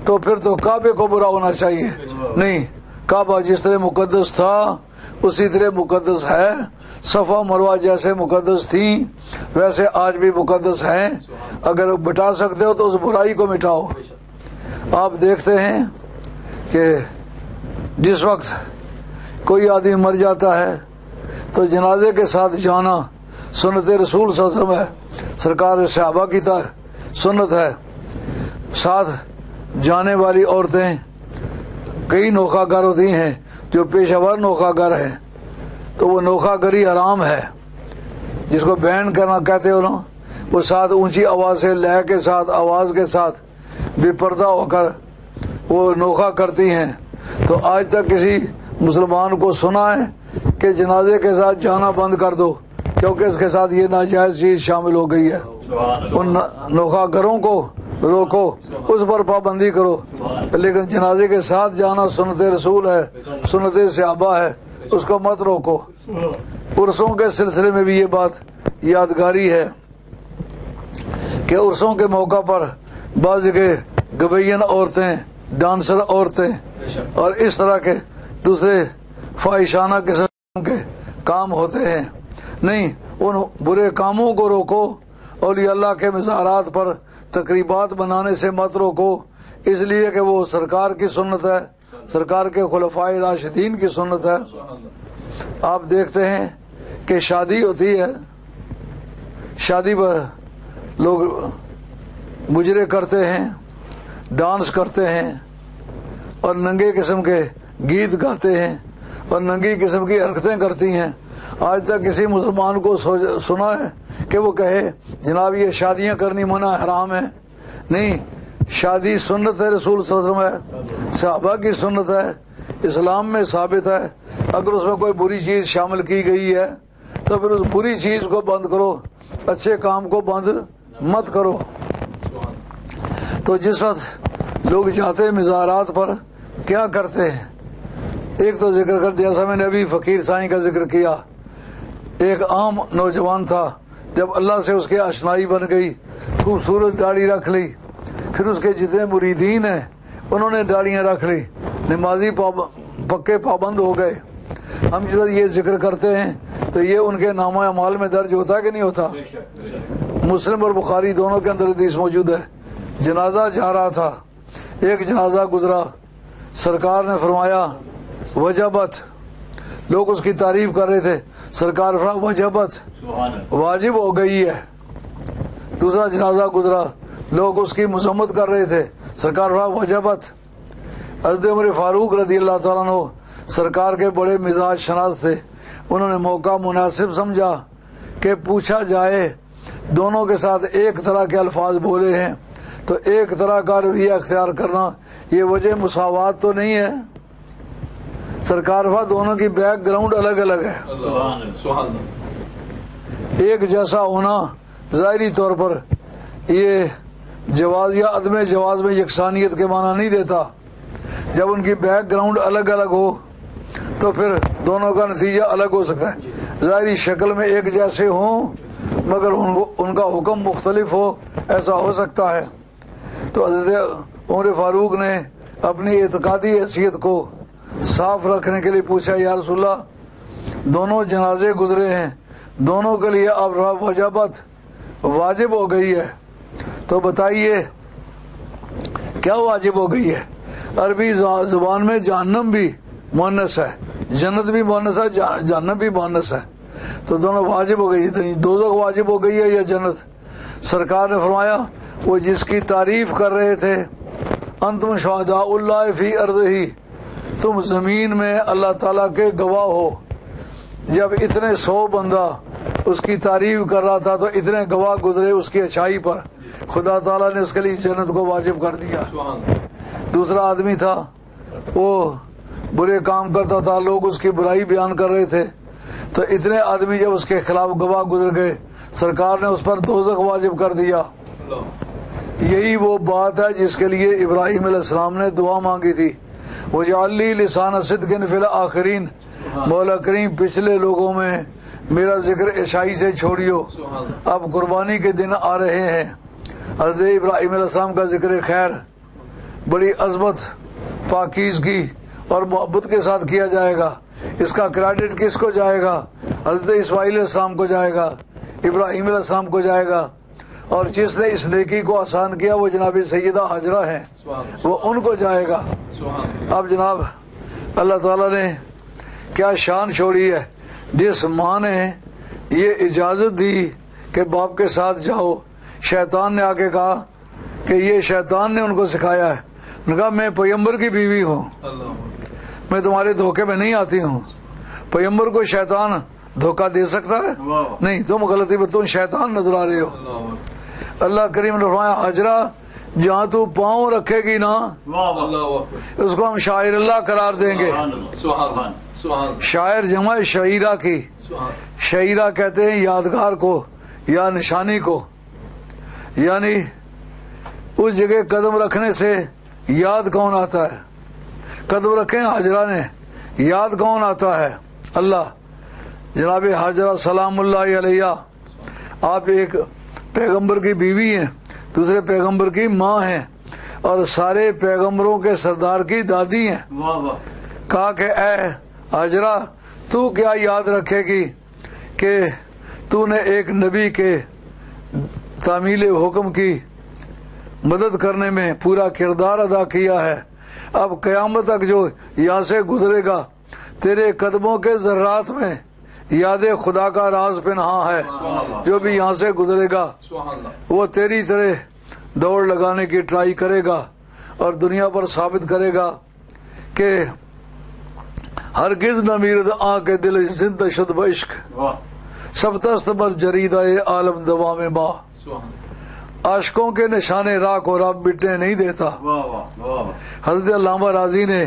تو پھر تو کعبے کو برا ہونا چاہیے نہیں۔ کعبہ جس طرح مقدس تھا اسی طرح مقدس ہے، صفا مروہ جیسے مقدس تھیں ویسے آج بھی مقدس ہیں، اگر مٹا سکتے ہو تو اس برائی کو مٹاؤ۔ آپ دیکھتے ہیں کہ جس وقت کوئی آدمی مر جاتا ہے تو جنازے کے ساتھ جانا سنت رسول صلی اللہ علیہ وسلم ہے، سرکار صحابہ کی سنت ہے۔ ساتھ جانے والی عورتیں کئی نوخہ گر ہوتی ہیں جو پیشہ ور نوخہ گر ہیں، تو وہ نوخہ گری حرام ہے، جس کو بین کرنا کہتے ہو نا، وہ ساتھ اونچی آواز سے لے کے ساتھ آواز کے ساتھ بے پردہ ہو کر وہ نوخہ کرتی ہیں۔ تو آج تک کسی مسلمان کو سنا ہے کہ جنازے کے ساتھ جانا بند کر دو کیونکہ اس کے ساتھ یہ ناجائز چیز شامل ہو گئی ہے؟ ان نوخہ گروں کو روکو، اس پر پابندی کرو، لیکن جنازے کے ساتھ جانا سنت رسول ہے، سنت صحابہ ہے، اس کو مت روکو۔ عرسوں کے سلسلے میں بھی یہ بات یادگاری ہے کہ عرسوں کے موقع پر بعض جگہ گبین عورتیں، ڈانسر عورتیں اور اس طرح کے دوسرے فاحشانہ قسم کے کام ہوتے ہیں۔ نہیں، ان برے کاموں کو روکو، اولیاء اللہ کے مزارات پر تقریبات بنانے سے مت روکو، اس لیے کہ وہ سرکار کی سنت ہے، سرکار کے خلفائے راشدین کی سنت ہے۔ آپ دیکھتے ہیں کہ شادی ہوتی ہے، شادی پر لوگ مجرے کرتے ہیں، ڈانس کرتے ہیں اور ننگے قسم کے گیت گاتے ہیں اور ننگی قسم کی حرکتیں کرتی ہیں۔ آج تک کسی مسلمان کو سنا ہے کہ وہ کہے جناب یہ شادیاں کرنی منع حرام ہے؟ نہیں، شادی سنت ہے، رسول صلی اللہ علیہ وسلم ہے، صحابہ کی سنت ہے، اسلام میں ثابت ہے۔ اگر اس میں کوئی بری چیز شامل کی گئی ہے تو پھر اس بری چیز کو بند کرو، اچھے کام کو بند مت کرو۔ تو جس وقت لوگ جاتے ہیں مزارات پر کیا کرتے ہیں؟ ایک تو ذکر کر دیا، جیسا میں نے ابھی فقیر سائیں کا ذکر کیا، ایک عام نوجوان تھا، جب اللہ سے اس کی آشنائی بن گئی، خوبصورت داڑھی رکھ لی، پھر اس کے جتنے مریدین ہیں انہوں نے داڑیاں رکھ لی، نمازی پکے پابند ہو گئے۔ ہم جب یہ ذکر کرتے ہیں تو یہ ان کے نامہ اعمال میں درج ہوتا ہے کہ نہیں ہوتا؟ مسلم اور بخاری دونوں کے اندر حدیث موجود ہے۔ جنازہ جا رہا تھا، ایک جنازہ گزرا، سرکار نے فرمایا وجبت، لوگ اس کی تعریف کر رہے تھے، سرکار فرمایا وجبت، واجب ہو گئی ہے۔ دوسرا جنازہ گزرا، لوگ اس کی مذمت کر رہے تھے، سرکار فرمایا وجبت۔ حضرت عمر فاروق رضی اللہ تعالیٰ عنہ سرکار کے بڑے مزاج شناس تھے، انہوں نے موقع مناسب سمجھا کہ پوچھا جائے دونوں کے ساتھ ایک طرح کے الفاظ بولے ہیں تو ایک طرح کا رویہ اختیار کرنا یہ وجہ مساوات تو نہیں ہے؟ سرکار دونوں کی بیک گراؤنڈ الگ الگ ہے، ایک جیسا ہونا ظاہری طور پر یہ جواز یا عدم جواز میں یکسانیت کے معنی نہیں دیتا۔ جب ان کی بیک گراؤنڈ الگ الگ ہو تو پھر دونوں کا نتیجہ الگ ہو سکتا ہے۔ ظاہری شکل میں ایک جیسے ہوں مگر ان کا حکم مختلف ہو، ایسا ہو سکتا ہے۔ تو حضرت عمر فاروق نے اپنی اعتقادی حیثیت کو صاف رکھنے کے لیے پوچھا یا رسول اللہ دونوں جنازے گزرے ہیں، دونوں کے لیے اب وجبت واجب ہو گئی ہے، تو بتائیے کیا واجب ہو گئی ہے؟ عربی زبان میں جہنم بھی مؤنث ہے، جنت بھی مؤنث ہے، جہنم بھی مؤنث ہے، تو دونوں واجب ہو گئی، دوزخ واجب ہو گئی ہے یا جنت؟ سرکار نے فرمایا وہ جس کی تعریف کر رہے تھے انتم شہداء اللہ فی ارضہ، تم زمین میں اللہ تعالیٰ کے گواہ ہو. جب اتنے 100 بندہ اس کی تعریف کر رہا تھا تو اتنے گواہ گزرے اس کی اچھائی پر، خدا تعالیٰ نے اس کے لیے جنت کو واجب کر دیا. دوسرا آدمی تھا وہ برے کام کرتا تھا، لوگ اس کی برائی بیان کر رہے تھے، تو اتنے آدمی جب اس کے خلاف گواہ گزر گئے سرکار نے اس پر دوزخ واجب کر دیا. یہی وہ بات ہے جس کے لیے ابراہیم علیہ السلام نے دعا مانگی تھی، وَاجْعَلْ لِي لِسَانَ صِدْقٍ فِي الْآخِرِينَ، مولا کریم پچھلے لوگوں میں میرا ذکر اچھائی سے چھوڑیو. اب قربانی کے دن آ رہے ہیں، حضرت ابراہیم علیہ السلام کا ذکر خیر بڑی عظمت، پاکیزگی اور محبت کے ساتھ کیا جائے گا. اس کا کریڈٹ کس کو جائے گا؟ حضرت اسماعیل علیہ السلام کو جائے گا، ابراہیم علیہ السلام کو جائے گا، اور جس نے اس نیکی کو آسان کیا وہ جناب سیدہ حاجرہ ہیں، وہ ان کو جائے گا. اب جناب اللہ تعالیٰ نے کیا شان چھوڑی ہے، جس ماں نے یہ اجازت دی کہ باپ کے ساتھ جاؤ، شیطان نے آ کے کہا کہ یہ شیطان نے ان کو سکھایا ہے. انہوں نے کہا میں پیغمبر کی بیوی ہوں، میں تمہارے دھوکے میں نہیں آتی ہوں. پیغمبر کو شیطان دھوکہ دے سکتا ہے؟ نہیں، تم غلطی میں تم شیطان نظر آ رہے ہو. اللہ کریم نے فرمایا حاجرہ جہاں تو پاؤں رکھے گی نا اس کو ہم شاعر اللہ قرار دیں گے. شاعر جمع شعیرہ کی، شعیرہ کہتے ہیں یادگار کو یا نشانی کو، یعنی اس جگہ قدم رکھنے سے یاد کون آتا ہے؟ قدم رکھیں حاجرہ نے، یاد کون آتا ہے؟ اللہ. جناب حاجرہ سلام اللہ علیہ، آپ ایک پیغمبر کی بیوی ہیں، دوسرے پیغمبر کی ماں ہیں، اور سارے پیغمبروں کے سردار کی دادی ہیں. کہا کہ اے حاجرہ تو کیا یاد رکھے گی کہ تو نے ایک نبی کے تعمیل حکم کی مدد کرنے میں پورا کردار ادا کیا ہے. اب قیامت تک جو یہاں سے گزرے گا تیرے قدموں کے ذرات میں یاد خدا کا راز پنہاں ہے. جو بھی یہاں سے گزرے گا وہ تیری طرح دوڑ لگانے کی ٹرائی کرے گا اور دنیا پر ثابت کرے گا کہ ہرگز نہ میرد آ کے دل زندہ شد بعشق، سب تست بر جریدہ عالم دوام با. عاشقوں کے نشانے راہ کو رب مٹنے نہیں دیتا. حضرت علامہ راضی نے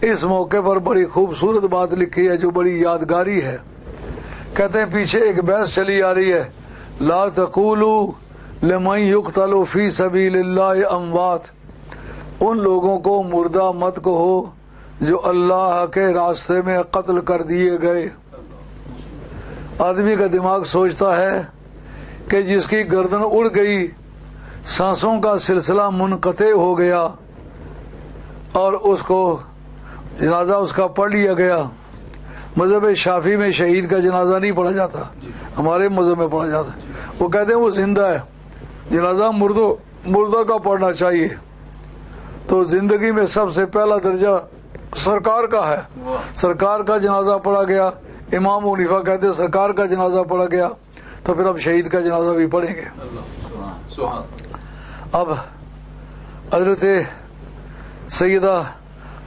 اس موقع پر بڑی خوبصورت بات لکھی ہے جو بڑی یادگاری ہے. کہتے ہیں پیچھے ایک بحث چلی آ رہی ہے، لا تقولوا لمن یقتل فی سبیل اللہ اموات، ان لوگوں کو مردہ مت کہو جو اللہ کے راستے میں قتل کر دیے گئے. آدمی کا دماغ سوچتا ہے کہ جس کی گردن اڑ گئی، سانسوں کا سلسلہ منقطع ہو گیا اور اس کو جنازہ اس کا پڑھ لیا گیا. مذہب شافعی میں شہید کا جنازہ نہیں پڑھا جاتا، ہمارے مذہب میں پڑھا جاتا. وہ کہتے ہیں وہ زندہ ہے، جنازہ مردہ کا پڑھنا چاہیے. تو زندگی میں سب سے پہلا درجہ سرکار کا ہے، سرکار کا جنازہ پڑھا گیا. امام حنیفہ کہتے ہیں سرکار کا جنازہ پڑھا گیا تو پھر اب شہید کا جنازہ بھی پڑھیں گے. اب حضرت سیدہ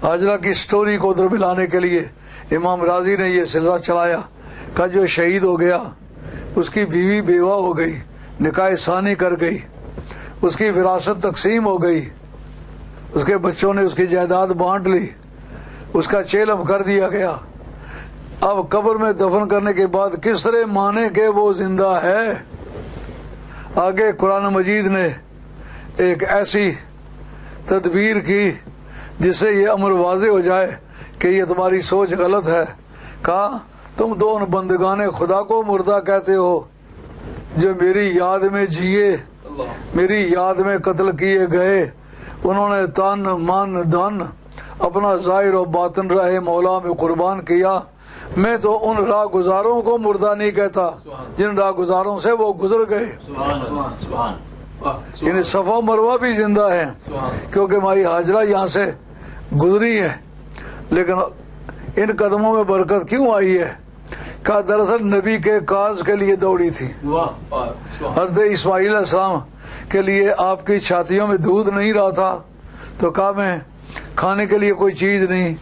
حاجرہ کی سٹوری کو ادھر ملانے کے لیے امام راضی نے یہ سلسلہ چلایا کہ جو شہید ہو گیا اس کی بیوی بیوہ ہو گئی، نکاح ثانی کر گئی، اس کی وراثت تقسیم ہو گئی، اس کے بچوں نے اس کی جائیداد بانٹ لی، اس کا چیلم کر دیا گیا. اب قبر میں دفن کرنے کے بعد کس طرح مانے کہ وہ زندہ ہے؟ آگے قرآن مجید نے ایک ایسی تدبیر کی جس سے یہ امر واضح ہو جائے کہ یہ تمہاری سوچ غلط ہے. کہا تم تو ان بندگان خدا کو مردہ کہتے ہو جو میری یاد میں جیے، میری یاد میں قتل کیے گئے. انہوں نے تن من دھن اپنا ظاہر و باطن راہ مولا میں قربان کیا. میں تو ان راہ گزاروں کو مردہ نہیں کہتا جن راہ گزاروں سے وہ گزر گئے. یعنی صفا مروہ بھی زندہ ہے کیونکہ مائی حاجرہ یہاں سے گزری ہے. لیکن ان قدموں میں برکت کیوں آئی ہے؟ کہا دراصل نبی کے کاز کے لیے دوڑی تھی. حضرت اسماعیل علیہ السلام کے لیے آپ کی چھاتیوں میں دودھ نہیں رہا تھا تو کہا میں کھانے کے لیے کوئی چیز نہیں,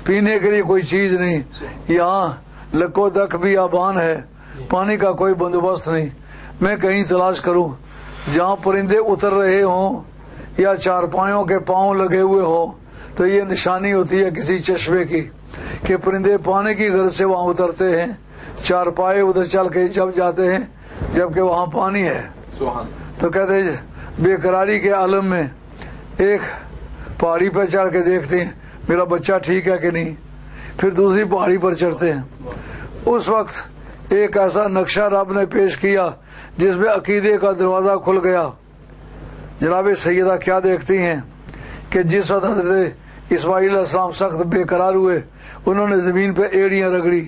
پینے کے لیے کوئی چیز نہیں, یہاں لکو دک بھی آبان ہے, پانی کا کوئی بندوبست نہیں, میں کہیں تلاش کروں جہاں پرندے اتر رہے ہوں یا چارپائیوں کے پاؤں لگے ہوئے ہوں, تو یہ نشانی ہوتی ہے کسی چشمے کی کہ پرندے پانی کی غرض سے وہاں اترتے ہیں, چارپائے ادھر چل کے جب جاتے ہیں جبکہ وہاں پانی ہے. تو کہتے ہیں بے قراری کے عالم میں ایک پہاڑی پہ چڑھ کے دیکھتے ہیں میرا بچہ ٹھیک ہے کہ نہیں, پھر دوسری پہاڑی پر چڑھتے ہیں. اس وقت ایک ایسا نقشہ رب نے پیش کیا جس میں عقیدے کا دروازہ کھل گیا. جناب سیدہ کیا دیکھتی ہیں کہ جس وقت حضرت اسماعیل علیہ السلام سخت بے قرار ہوئے, انہوں نے زمین پہ ایڑیاں رگڑی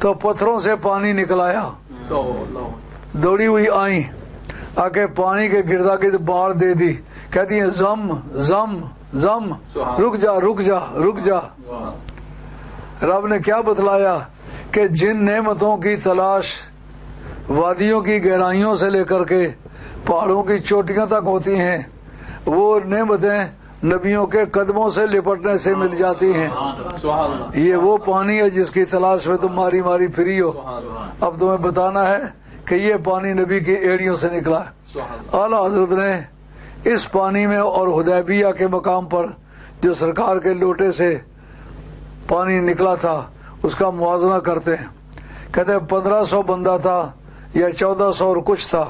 تو پتھروں سے پانی نکل آیا. دوڑی ہوئی آئیں, آ کے پانی کے گردا گرد بار دے دی, کہتی ہیں زم زم زم, رک جا رک جا رک جا. رب نے کیا بتلایا کہ جن نعمتوں کی تلاش وادیوں کی گہرائیوں سے لے کر کے پہاڑوں کی چوٹیاں تک ہوتی ہیں, وہ نعمتیں نبیوں کے قدموں سے لپٹنے سے مل جاتی ہیں. یہ وہ پانی ہے جس کی تلاش میں تم ماری ماری پھری ہو. اب تمہیں بتانا ہے کہ یہ پانی نبی کی ایڑیوں سے نکلا ہے. اعلیٰ حضرت نے اس پانی میں اور حدیبیہ کے مقام پر جو سرکار کے لوٹے سے پانی نکلا تھا اس کا موازنہ کرتے ہیں. کہتے ہیں 1500 بندہ تھا یا 1400 اور کچھ تھا.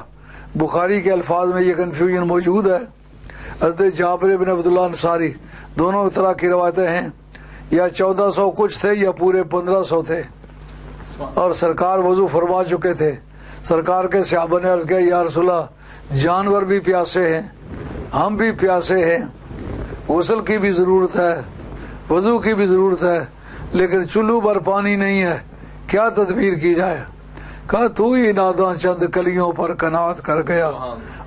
بخاری کے الفاظ میں یہ کنفیوژن موجود ہے. حضرت جابر بن عبداللہ انصاری دونوں طرح کی روایتیں ہیں, یا 1400 کچھ تھے یا پورے 1500 تھے. اور سرکار وضو فرما چکے تھے. سرکار کے صحابہ نے عرض کیا یا رسول اللہ جانور بھی پیاسے ہیں, ہم بھی پیاسے ہیں, غسل کی بھی ضرورت ہے, وضو کی بھی ضرورت ہے, لیکن چلو پر پانی نہیں ہے, کیا تدبیر کی جائے. کہا تو ہی ناداں چند کلیوں پر قناعت کر گیا,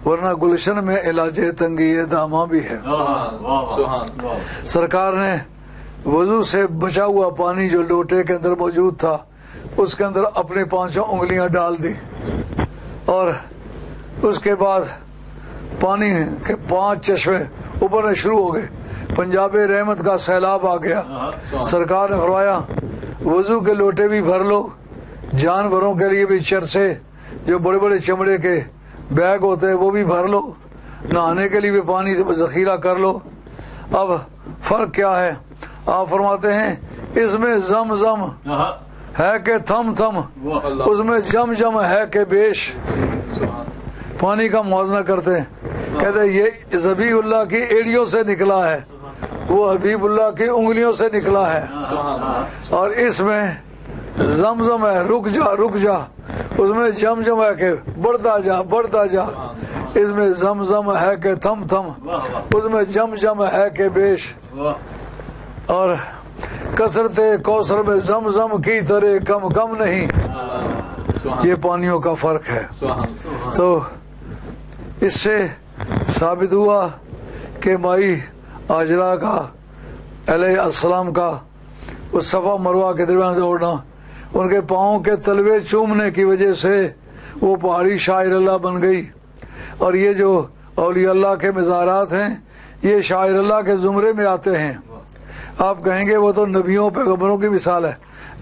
ورنہ گلشن میں علاج تنگی داماں بھی ہے. سرکار نے وضو سے بچا ہوا پانی جو لوٹے کے اندر موجود تھا اس کے اندر اپنی 5 انگلیاں ڈال دی, اور اس کے بعد پانی کے 5 چشمے ابھرنے شروع ہو گئے. پنجاب رحمت کا سیلاب آ گیا. سرکار نے فرمایا وضو کے لوٹے بھی بھر لو, جانوروں کے لیے بھی چرسے جو بڑے بڑے چمڑے کے بیگ ہوتے ہیں وہ بھی بھر لو, نہانے کے لیے بھی پانی ذخیرہ کر لو. اب فرق کیا ہے؟ آپ فرماتے ہیں اس میں زم زم ہے کہ تھم تھم, اس میں جم جم ہے کہ بیش. پانی کا موازنہ کرتے ہیں, کہتے ہیں یہ ذبیح اللہ کی ایڑیوں سے نکلا ہے, وہ حبیب اللہ کی انگلیوں سے نکلا ہے, اور اس میں زمزم ہے رک جا رک جا, اس میں جم جم ہے کہ بڑھتا جا بڑھتا جا, اس میں زمزم ہے کہ تھم تھم, اس میں جم جم ہے کہ بیش. اور کثرت کوثر میں زمزم کی طرح کم کم نہیں. یہ پانیوں کا فرق ہے. تو اس سے ثابت ہوا کہ مائی ہاجرہ کا علیہ السلام کا اس صفا مروہ کے درمیان دوڑنا, ان کے پاؤں کے تلوے چومنے کی وجہ سے وہ پہاڑی شاعر اللہ بن گئی. اور یہ جو اولیاء اللہ کے مزارات ہیں یہ شاعر اللہ کے زمرے میں آتے ہیں. آپ کہیں گے وہ تو نبیوں پیغمبروں کی مثال ہے.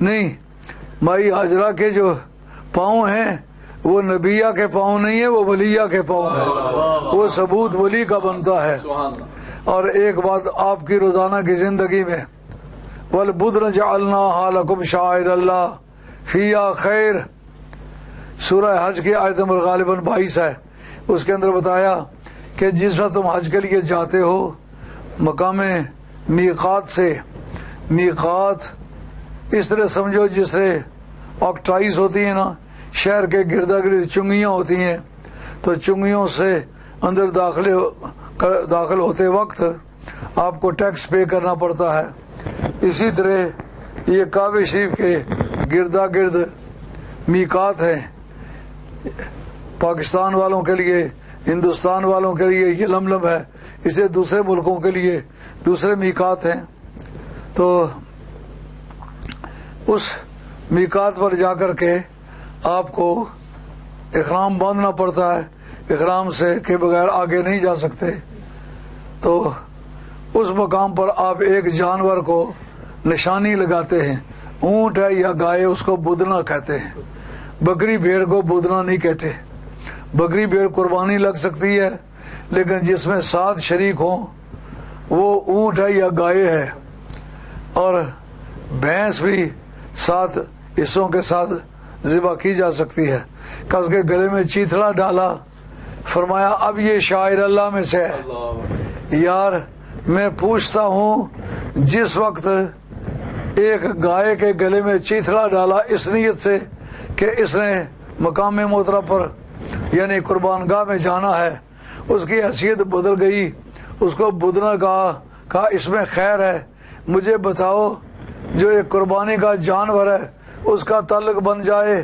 نہیں, مائی ہاجرہ کے جو پاؤں ہیں وہ نبیہ کے پاؤں نہیں ہے, وہ ولیہ کے پاؤں ہیں. وہ ثبوت ولی کا بنتا ہے. اور ایک بات آپ کی روزانہ کی زندگی میں, وَالْبُدْنَ جَعَلْنَاهَا لَكُمْ شَعَائِرَ اللَّهِ فِيهَا خَيْرٌ, سورہ حج کی آیت نمبر غالباً 22 ہے. اس کے اندر بتایا کہ جس وقت تم حج کے لیے جاتے ہو مقام میقات سے, میقات اس طرح سمجھو جس طرح آکٹائز ہوتی ہیں نا, شہر کے گردا گرد چنگیاں ہوتی ہیں, تو چنگیوں سے اندر داخل ہوتے وقت آپ کو ٹیکس پے کرنا پڑتا ہے. اسی طرح یہ کعبہ شریف کے گردا گرد میقات ہیں. پاکستان والوں کے لیے, ہندوستان والوں کے لیے یہ لملم ہے, اسے دوسرے ملکوں کے لیے دوسرے میقات ہیں. تو اس میقات پر جا کر کے آپ کو احرام باندھنا پڑتا ہے، احرام سے کے بغیر آگے نہیں جا سکتے، تو اس مقام پر آپ ایک جانور کو نشانی لگاتے ہیں، اونٹ ہے یا گائے، اس کو بدنا کہتے ہیں، بکری بھیڑ کو بدنا نہیں کہتے۔ بکری بھیڑ قربانی لگ سکتی ہے، لیکن جس میں 7 شریک ہوں وہ اونٹ ہے یا گائے ہے، اور بھینس بھی 7 حصوں کے ساتھ ذبح کی جا سکتی ہے۔ کہ اس کے گلے میں چیتڑا ڈالا، فرمایا اب یہ شاعر اللہ میں سے ہے۔ یار میں پوچھتا ہوں، جس وقت ایک گائے کے گلے میں چیتڑا ڈالا اس نیت سے کہ اس نے مقام محترم پر یعنی قربان گاہ میں جانا ہے، اس کی حیثیت بدل گئی، اس کو بدنا کہا اس میں خیر ہے، مجھے بتاؤ جو ایک قربانی کا جانور ہے اس کا تعلق بن جائے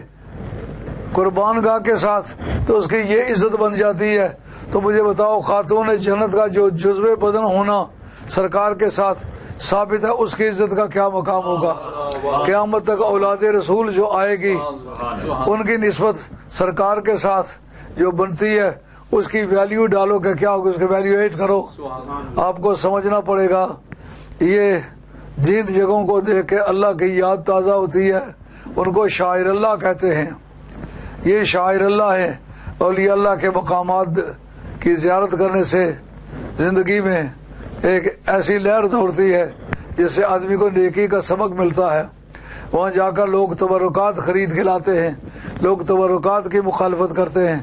قربان گاہ کے ساتھ تو اس کی یہ عزت بن جاتی ہے، تو مجھے بتاؤ خاتون جنت کا جو جزو بدن ہونا سرکار کے ساتھ ثابت ہے، اس کی عزت کا کیا مقام ہوگا؟ قیامت تک اولاد رسول جو آئے گی ان کی نسبت سرکار کے ساتھ جو بنتی ہے اس کی ویلیو ڈالو کہ کیا ہوگا، اس کی ویلیو ایڈ کرو۔ آپ کو سمجھنا پڑے گا، یہ جن جگہوں کو دیکھ کے اللہ کی یاد تازہ ہوتی ہے ان کو شاعر اللہ کہتے ہیں۔ یہ شاعر اللہ ہے، اولیاء اللہ کے مقامات کی زیارت کرنے سے زندگی میں ایک ایسی لہر دوڑتی ہے جس سے آدمی کو نیکی کا سبق ملتا ہے۔ وہاں جا کر لوگ تبرکات خرید کے لاتے ہیں، لوگ تبرکات کی مخالفت کرتے ہیں،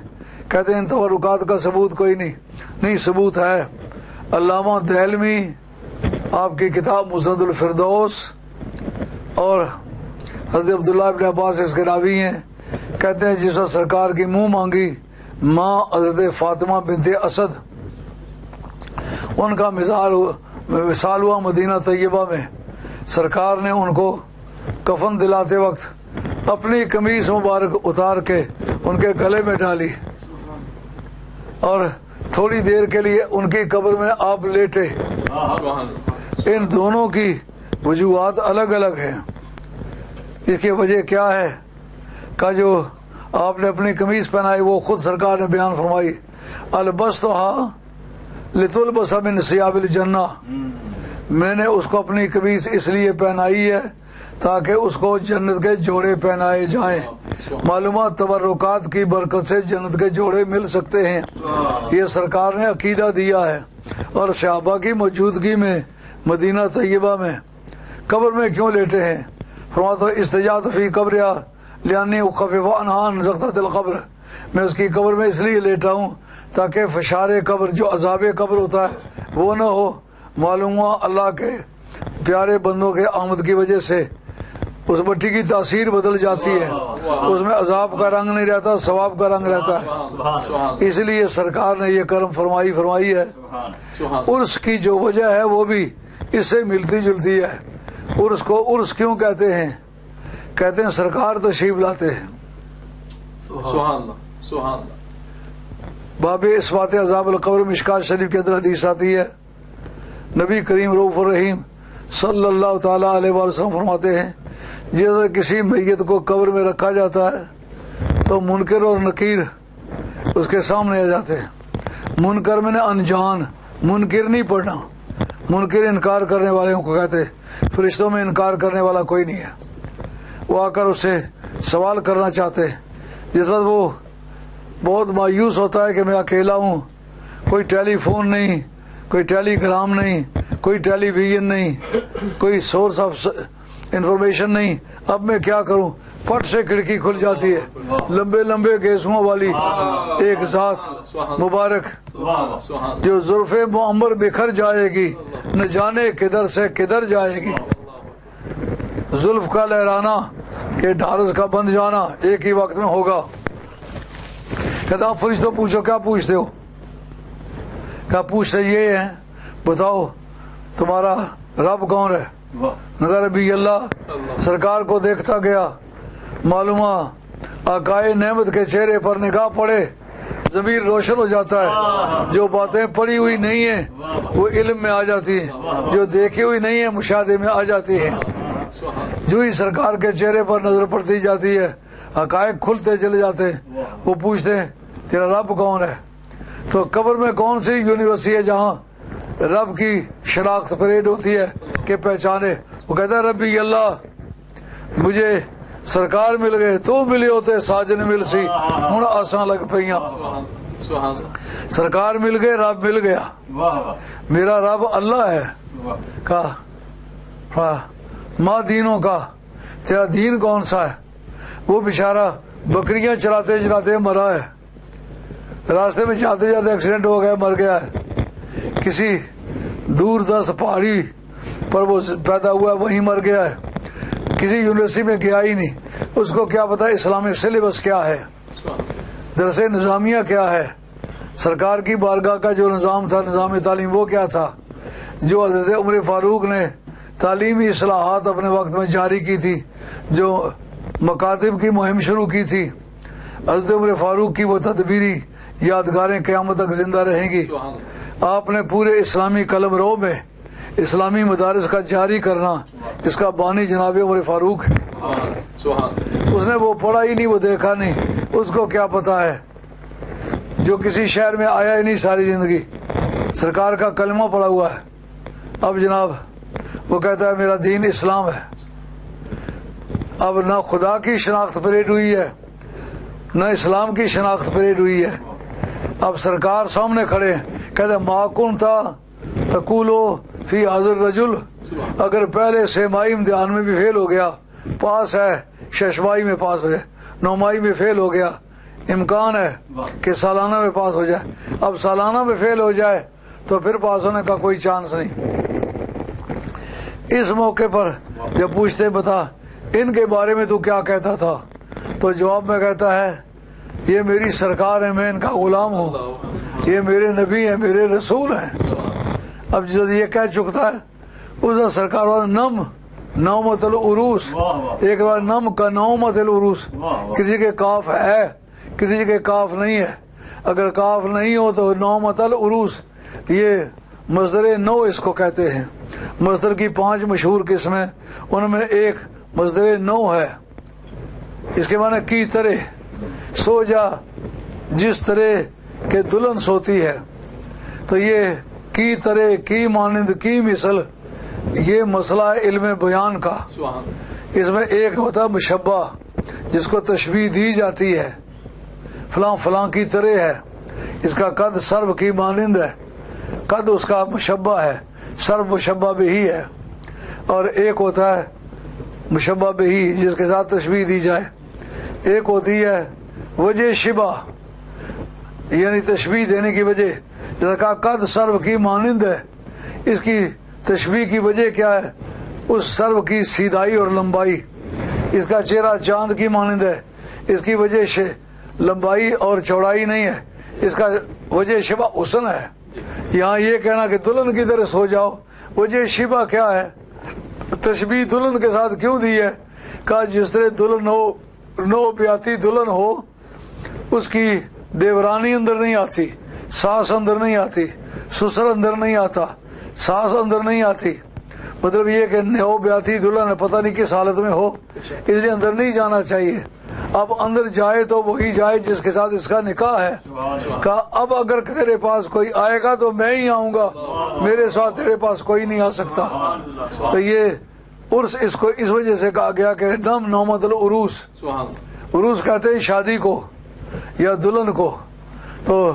کہتے ہیں ان تبرکات کا ثبوت کوئی نہیں، ثبوت ہے۔ علامہ دہلوی آپ کی کتاب مسند الفردوس اور حضرت عبداللہ ابن عباس اس کے راوی ہیں، کہتے ہیں جس وقت سرکار کی منہ مانگی ماں حضرت فاطمہ بنت اسد، ان کا وصال ہوا مدینہ طیبہ میں، سرکار نے ان کو کفن دلاتے وقت اپنی قمیص مبارک اتار کے ان کے گلے میں ڈالی اور تھوڑی دیر کے لیے ان کی قبر میں آپ لیٹے۔ ان دونوں کی وجوہات الگ الگ ہیں۔ اس کی وجہ کیا ہے کہ جو آپ نے اپنی قمیص پہنائی وہ خود سرکار نے بیان فرمائی، البستھا لتلبس من ثیاب الجنہ، میں نے اس کو اپنی قمیص اس لیے پہنائی ہے تاکہ اس کو جنت کے جوڑے پہنائے جائیں۔ معلومات تبرکات کی برکت سے جنت کے جوڑے مل سکتے ہیں، یہ سرکار نے عقیدہ دیا ہے۔ اور صحابہ کی موجودگی میں مدینہ طیبہ میں قبر میں کیوں لیٹے ہیں؟ فرماتا استجاعت فی قبرہا لانی اخفف عنہا عن زغطۃ القبر، میں اس کی قبر میں اس لیے لیٹا ہوں تاکہ فشار قبر جو عذاب قبر ہوتا ہے وہ نہ ہو۔ معلوم ہوا اللہ کے پیارے بندوں کے آمد کی وجہ سے اس مٹی کی تاثیر بدل جاتی ہے، اس میں عذاب کا رنگ نہیں رہتا، ثواب کا رنگ رہتا ہے۔ اس لیے سرکار نے یہ کرم فرمائی ہے۔ عرس کی جو وجہ ہے وہ بھی اس سے ملتی جلتی ہے۔ عرس کو عرس کیوں کہتے ہیں؟ کہتے ہیں سرکار تشریف لاتے ہیں۔ باب اثبات عذاب القبر مشکات شریف کے اندر حدیث آتی ہے، نبی کریم رؤوف الرحیم صلی اللہ تعالی علیہ وسلم فرماتے ہیں جیسے کسی میت کو قبر میں رکھا جاتا ہے تو منکر اور نکیر اس کے سامنے آ جاتے ہیں۔ منکر میں نے انجان، منکر نہیں پڑھنا، منکر انکار کرنے والوں کو کہتے، فرشتوں میں انکار کرنے والا کوئی نہیں ہے۔ وہ آ کر اس سے سوال کرنا چاہتے، جس وقت وہ بہت مایوس ہوتا ہے کہ میں اکیلا ہوں، کوئی ٹیلی فون نہیں، کوئی ٹیلی گرام نہیں، کوئی ٹیلی ویژن نہیں، کوئی سورس آف انفارمیشن نہیں، اب میں کیا کروں؟ پٹ سے کھڑکی کھل جاتی ہے، لمبے لمبے گیسوں والی ایک ذات مبارک جو زلف معمر بکھر جائے گی، نہ جانے کدھر سے کدھر جائے گی، زلف کا لہرانا کہ ڈھارس کا بند جانا ایک ہی وقت میں ہوگا۔ کہتا فرشتوں پوچھو کیا پوچھتے ہو؟ کیا پوچھتے یہ ہے بتاؤ تمہارا رب کون ہے؟ نگر ربی اللہ۔ سرکار کو دیکھتا گیا، معلومہ آقائے نعمت کے چہرے پر نگاہ پڑے ضمیر روشن ہو جاتا ہے، جو باتیں پڑھی ہوئی نہیں ہیں وہ علم میں آ جاتی ہیں، جو دیکھی ہوئی نہیں ہے مشاہدے میں آ جاتی ہیں۔ جو ہی سرکار کے چہرے پر نظر پڑتی جاتی ہے حقائق کھلتے چلے جاتے ہیں. وہ پوچھتے ہیں تیرا رب کون ہے؟ تو قبر میں کون سی یونیورسٹی ہے جہاں رب کی شناخت پریڈ ہوتی ہے کہ پہچانے؟ وہ کہتا ہے ربی اللہ، مجھے سرکار مل گئے، تو ملے ہوتے ساجن مل سی ہوں آسان لگ پئیاں. سرکار مل گئے، رب مل گیا. میرا رب اللہ ہے. کہا ماں دینوں کا، تیرا دین کون سا ہے؟ وہ بیچارہ بکریاں چراتے چراتے مرا ہے، راستے میں جاتے جاتے ایکسیڈنٹ ہو گیا، مر گیا ہے. کسی دور دست پہاڑی پر وہ پیدا ہوا ہے، وہیں مر گیا ہے. کسی یونیورسٹی میں گیا ہی نہیں. اس کو کیا پتا اسلامی سلیبس کیا ہے، درس نظامیہ کیا ہے، سرکار کی بارگاہ کا جو نظام تھا، نظام تعلیم وہ کیا تھا، جو حضرت عمر فاروق نے تعلیمی اصلاحات اپنے وقت میں جاری کی تھی، جو مکاتب کی مہم شروع کی تھی. حضرت عمر فاروق کی وہ تدبیری یادگاریں قیامت تک زندہ رہیں گی. آپ نے پورے اسلامی قلم رو میں اسلامی مدارس کا جاری کرنا، اس کا بانی جناب عمر فاروق ہے. اس نے وہ پڑھا ہی نہیں، وہ دیکھا نہیں، اس کو کیا پتا ہے. جو کسی شہر میں آیا ہی نہیں ساری زندگی، سرکار کا کلمہ پڑا ہوا ہے. اب جناب وہ کہتا ہے میرا دین اسلام ہے. اب نہ خدا کی شناخت پریڈ ہوئی ہے، نہ اسلام کی شناخت پریڈ ہوئی ہے. اب سرکار سامنے کھڑے کہتے ہیں ما کنتا تقولو فی حاضر رجل. اگر پہلے سیمائی امتحان میں بھی فیل ہو گیا، پاس ہے، ششمائی میں پاس ہو جائے، نومائی میں فیل ہو گیا، امکان ہے کہ سالانہ میں پاس ہو جائے. اب سالانہ میں فیل ہو جائے تو پھر پاس ہونے کا کوئی چانس نہیں. اس موقع پر جب پوچھتے بتا ان کے بارے میں تو کیا کہتا تھا، تو جواب میں کہتا ہے یہ میری سرکار ہے، میں ان کا غلام ہوں، یہ میرے نبی ہیں، میرے رسول ہیں. اب جو یہ کہہ چکتا ہے اس سرکار نم نومت العروس، ایک بار نم کا نومت العروس، کسی کے کاف ہے کسی کے کاف نہیں ہے. اگر کاف نہیں ہو تو نومت العروس، یہ مصدر نو اس کو کہتے ہیں. مصدر کی 5 مشہور قسمیں، ان میں ایک مصدر نو ہے. اس کے معنی کی طرح، سو جا جس طرح کہ دلہن سوتی ہے. تو یہ کی طرح، کی مانند، کی مثل، یہ مسئلہ ہے علم بیان کا. اس میں ایک ہوتا ہے مشبہ، جس کو تشبیہ دی جاتی ہے، فلاں فلاں کی طرح ہے، اس کا قد سرو کی مانند ہے، قد اس کا مشبہ ہے، سرو مشبہ بھی ہے. اور ایک ہوتا ہے مشبہ بھی جس کے ساتھ تشبیہ دی جائے. ایک ہوتی ہے وجہ شبہ، یعنی تشبیہ دینے کی وجہ. جس کا قد سرو کی مانند ہے، اس کی تشبیہ کی وجہ کیا ہے؟ اس سرو کی سیدھائی اور لمبائی. اس کا چہرہ چاند کی مانند ہے، اس کی وجہ لمبائی اور چوڑائی نہیں ہے، اس کا وجہ شبہ حسن ہے. یہاں یہ کہنا کہ دلہن کی طرح سو جاؤ، وجہ شبہ کیا ہے؟ تشبیہ دلہن کے ساتھ کیوں دی ہے؟ کہا جس طرح دلہن ہو، نو بیاتی دلہن ہو، اس کی دیورانی اندر نہیں آتی، ساس اندر نہیں آتی، سسر اندر نہیں آتا، ساس اندر نہیں آتی. مطلب یہ کہ نو بیاتی دلہن پتہ نہیں کس حالت میں ہو، اس لیے اندر نہیں جانا چاہیے. اب اندر جائے تو وہی جائے جس کے ساتھ اس کا نکاح ہے. کہا اب اگر تیرے پاس کوئی آئے گا تو میں ہی آؤں گا، میرے ساتھ تیرے پاس کوئی نہیں آ سکتا. تو یہ عرس اس کو اس وجہ سے کہا گیا کہ نم نومت العروس. عروس کہتے ہیں شادی کو یا دلہن کو. تو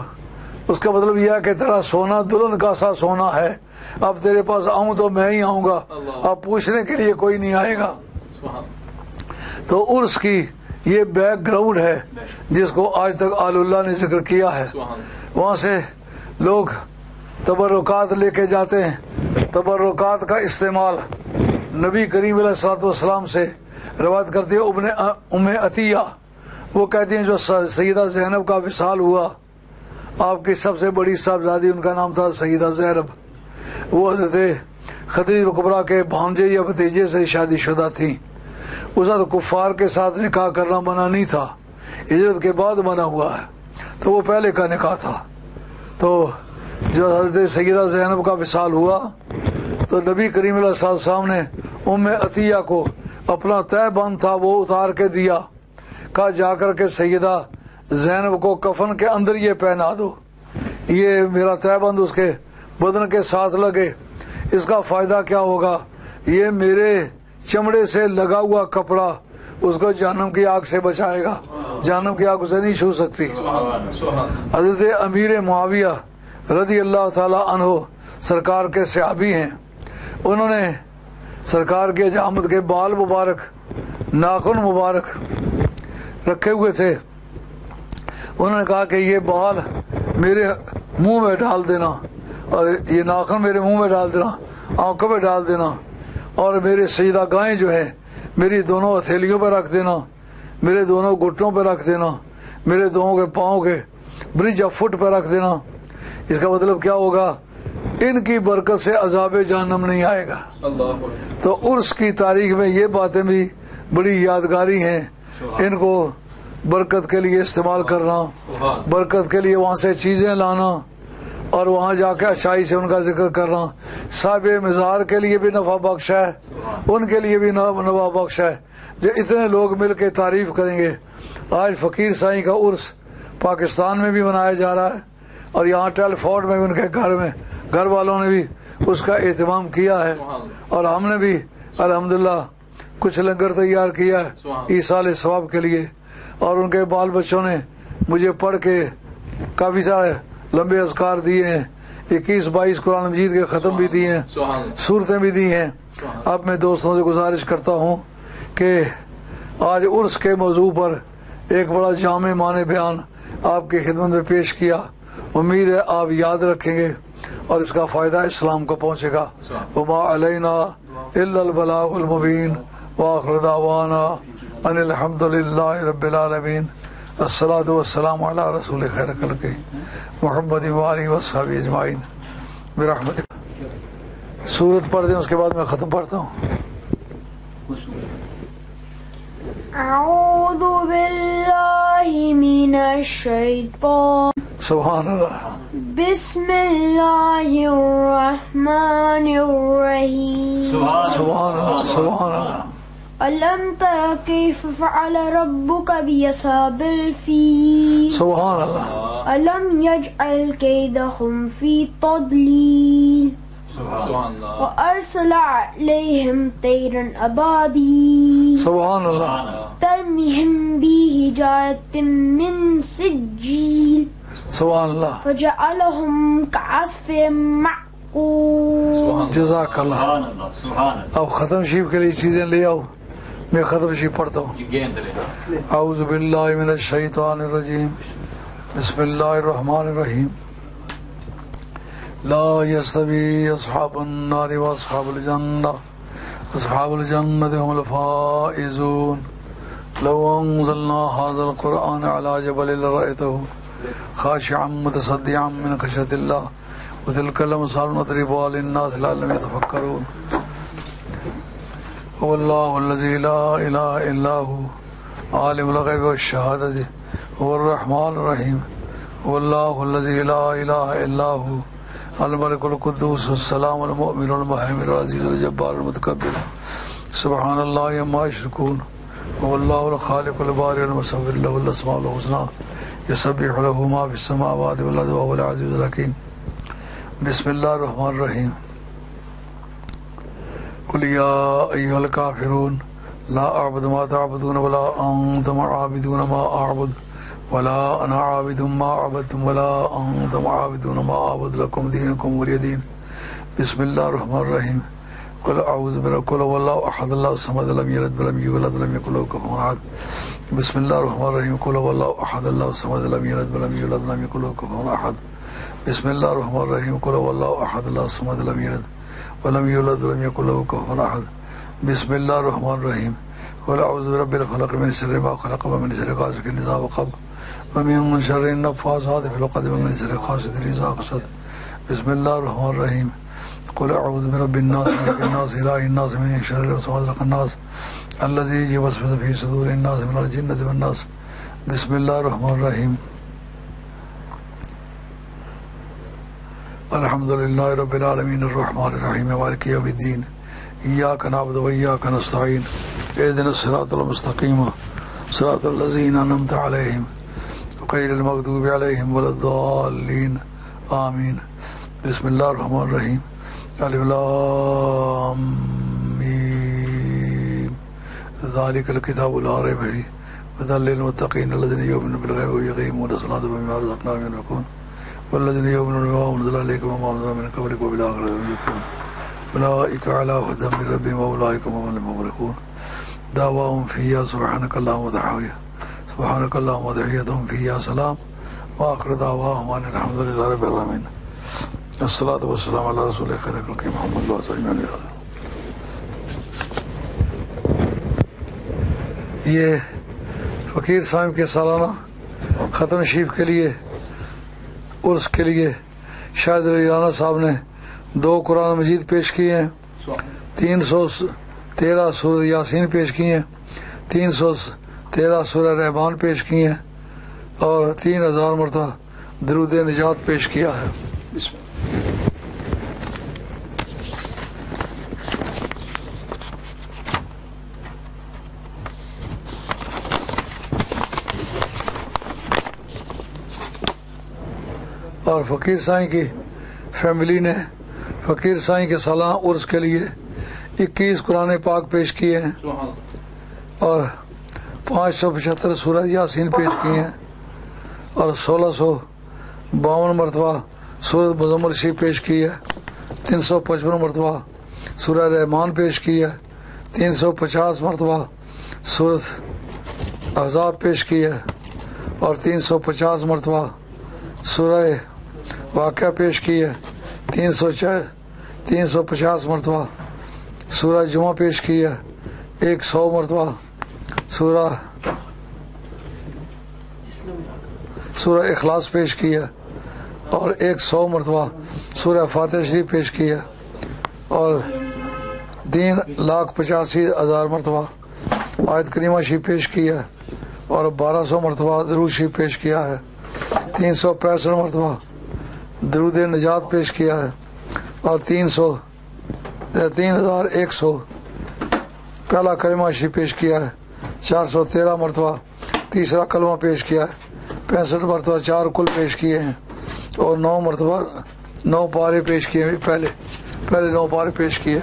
اس کا مطلب یہ ہے کہ تیرا سونا دلہن کا سا سونا ہے. اب تیرے پاس آؤں تو میں ہی آؤں گا، اب پوچھنے کے لیے کوئی نہیں آئے گا. تو عرس کی یہ بیک گراؤنڈ ہے جس کو آج تک آل اللہ نے ذکر کیا ہے. وہاں سے لوگ تبرکات لے کے جاتے ہیں. تبرکات کا استعمال نبی کریم علیہ الصلوۃ والسلام سے روایت کرتی ہے ام عطیہ. وہ کہتی ہیں جو سیدہ زینب کا وصال ہوا، آپ کی سب سے بڑی صاحبزادی، ان کا نام تھا سیدہ زینب. وہ حضرت خدیجہ کبریٰ کے بھانجے یا بھتیجے سے شادی شدہ تھیں. اس وقت کفار کے ساتھ نکاح کرنا منع نہیں تھا، ہجرت کے بعد منع ہوا ہے، تو وہ پہلے کا نکاح تھا. تو جو حضرت سیدہ زینب کا وصال ہوا تو نبی کریم علیہ السلام نے ام عطیہ کو اپنا تہ بند تھا وہ اتار کے دیا، کہا جا کر کے سیدہ زینب کو کفن کے اندر یہ پہنا دو، یہ میرا تہ بند اس کے بدن کے ساتھ لگے، اس کا فائدہ کیا ہوگا، یہ میرے چمڑے سے لگا ہوا کپڑا اس کو جہنم کی آگ سے بچائے گا، جہنم کی آگ اسے نہیں چھو سکتی۔ حضرت امیر معاویہ رضی اللہ تعالی عنہ سرکار کے صحابی ہیں، انہوں نے سرکار کے حجامت کے بال مبارک، ناخن مبارک رکھے ہوئے تھے، انہوں نے کہا کہ یہ بال میرے منہ میں ڈال دینا اور یہ ناخن میرے منہ میں ڈال دینا، آنکھوں میں ڈال دینا، اور میرے سجدہ گاہیں جو ہیں میری دونوں ہتھیلیوں پہ رکھ دینا، میرے دونوں گھٹنوں پہ رکھ دینا، میرے دونوں کے پاؤں کے برج آف فٹ پہ رکھ دینا۔ اس کا مطلب کیا ہوگا، ان کی برکت سے عذاب جہنم نہیں آئے گا۔ تو عرس کی تاریخ میں یہ باتیں بھی بڑی یادگاری ہیں، ان کو برکت کے لیے استعمال کرنا، برکت کے لیے وہاں سے چیزیں لانا اور وہاں جا کے اچھائی سے ان کا ذکر کرنا، صاحب مزار کے لیے بھی نفع بخش ہے، ان کے لیے بھی نفع بخش ہے، جو اتنے لوگ مل کے تعریف کریں گے۔ آج فقیر سائیں کا عرس پاکستان میں بھی منایا جا رہا ہے، اور یہاں ٹیلفورڈ میں بھی ان کے گھر والوں نے بھی اس کا اہتمام کیا ہے، اور ہم نے بھی الحمدللہ کچھ لنگر تیار کیا ہے ایصال ثواب کے لیے، اور ان کے بال بچوں نے مجھے پڑھ کے کافی سارے لمبے اذکار دیے ہیں، 21-22 قرآن مجید کے ختم بھی دیے ہیں، صورتیں بھی دی ہیں۔ اب میں دوستوں سے گزارش کرتا ہوں کہ آج عرس کے موضوع پر ایک بڑا جامع معنی بیان آپ کی خدمت میں پیش کیا، امید ہے آپ یاد رکھیں گے اور اس کا فائدہ اسلام کو پہنچے گا۔ وما علینا الا البلاغ المبین، وآخر دعوانا ان الحمد للہ رب العالمین، الصلاۃ والسلام علی رسول خیر خلق محمد وآلہ وصحبہ اجمعین برحمتک۔ سورت پڑھ دیں، اس کے بعد میں ختم پڑھتا ہوں۔ اعوذ باللہ من الشیطان، سبحان اللہ، بسم اللہ الرحمن الرحیم، سبحان اللہ، سبحان اللہ۔ ألم تر كيف فعل ربك بأصحاب الفيل، سبحان اللہ، ألم يجعل كيدهم في تضليل، وأرسل عليهم طيرا أبابيل سبحان اللہ، ترميهم بحجارة من سجيل سبحان اللہ، فجعلهم كعصف معقول۔ جزاک اللہ۔ اب ختم شریف کے لیے چیزیں لے آؤ، میں ختم شریف پڑھتا ہوں۔ اعوذ باللہ من الشیطان الرجیم، بسم اللہ الرحمن الرحیم۔ لا يستوي اصحاب النار واصحاب الجنہ، اصحاب الجنة هم الفائزون۔ لو انزلنا هذا القرآن على جبل لرأيته خاشعا متصدعا من خشية الله، وتلك الأمثال نضربها للناس لعلهم يتفكرون۔ هو الله الذي لا إله إلا هو عالم الغيب والشهادة هو الرحمن الرحيم۔ هو الله الذي لا إله إلا هو الملك القدوس السلام المؤمن المهيمن العزيز الجبار المتكبر، سبحان الله عما يشركون۔ هو الله الخالق البارئ المصور، له الأسماء الحسنى يسبح له ما في السماوات والأرض وهو العزيز الحكيم۔ بسم اللہ الرحمن الرحیم۔ قل یا ایھا الکافرون لا اعبد ما تعبدون ولا انتم عابدون ما اعبد ولا انا عابد ما عبدتم ولا انتم عابدون ما اعبد لكم دینکم ولی دین۔ بسم اللہ الرحمن الرحیم۔ قل اعوذ برب قل هو الله احد الله الصمد لم يلد ولم يولد ولم يكن له كفوا احد۔ بسم اللہ الرحمن الرحیم۔ قل هو الله احد الله الصمد لم يلد ولم يولد ولم يكن له كفوا احد۔ بسم اللہ الرحمن الرحیم۔ قل هو الله احد الله الصمد لم يلد ولم يولد ولم يكن له كفوا احد۔ بسم اللہ الرحمن الرحیم۔ قل اعوذ برب الفلق من شر ما خلق ومن شر غاسق اذا وقب ومن شر النفاثات في العقد ومن شر حاسد اذا حسد۔ بسم اللہ الرحمن الرحیم۔ قل اعوذ برب الناس ملک الناس اله الناس من شر الوسواس الخناس الذي يوسوس في صدور الناس من الجنة والناس۔ بسم اللہ الرحمن الرحیم۔ الحمد للہ رب العالمین الرحمن الرحیم مالک یوم الدین إياك نعبد وإياك نستعين اهدنا الصراط المستقيم صراط الذين أنعمت عليهم غير المغضوب عليهم ولا الضالين آمين. بسم الله الرحمن الرحيم. ألف لام ميم ذلك الكتاب لا ريب فيه هدى للمتقين الذين يؤمنون بالغيب ويقيمون الصلاة ومما رزقناهم ينفقون والذين يؤمنون بما أنزل إليك وما أنزل من قبلك وبالآخرة هم يوقنون أولئك على هدى من ربهم وأولئك هم المفلحون. دعواهم فيها سبحانك اللهم وتحيتهم سبحانك اللهم وتحيتهم فيها سلام وآخر دعواهم أن الحمد لله رب العالمين. الصلاة والسلام على رسول خير خلق محمد وعلى آله وصحبه. یہ فقیر صاحب کے سالانہ ختم شریف کے لیے عرس کے لیے شاہد علی رانا صاحب نے 2 قرآن مجید پیش کیے ہیں، 313 سورہ یاسین پیش کی ہیں، 313 سورہ رحمان پیش کی ہیں اور 3000 مرتبہ درود نجات پیش کیا ہے. اور فقیر سائیں کی فیملی نے فقیر سائیں کے سالانہ عرس کے لیے 21 قرآن پاک پیش کیے ہیں اور 575 سورہ یاسین پیش کیے ہیں اور 1652 مرتبہ سورۃ مزمل شریف پیش کی ہے، 355 مرتبہ سورہ رحمان پیش کی ہے، 350 مرتبہ سورۃ احزاب پیش کی ہے اور 350 مرتبہ سورہ واقعہ پیش کی ہے، 350 مرتبہ سورہ جمعہ پیش کی ہے، 100 مرتبہ سورہ اخلاص پیش کی ہے اور 100 مرتبہ سورہ فاتح شریف پیش کی ہے اور 3,85,000 مرتبہ آیت کریمہ شریف پیش کی ہے اور 1200 مرتبہ درود شریف پیش کیا ہے، 365 مرتبہ درود نجات پیش کیا ہے اور 3,100 پہلا کلمہ شریف پیش کیا ہے، 413 مرتبہ تیسرا کلمہ پیش کیا ہے، 65 مرتبہ 4 کل پیش کیے ہیں اور 9 مرتبہ 9 پارے پیش کیے ہیں. پہلے 9 پارے پیش کیے.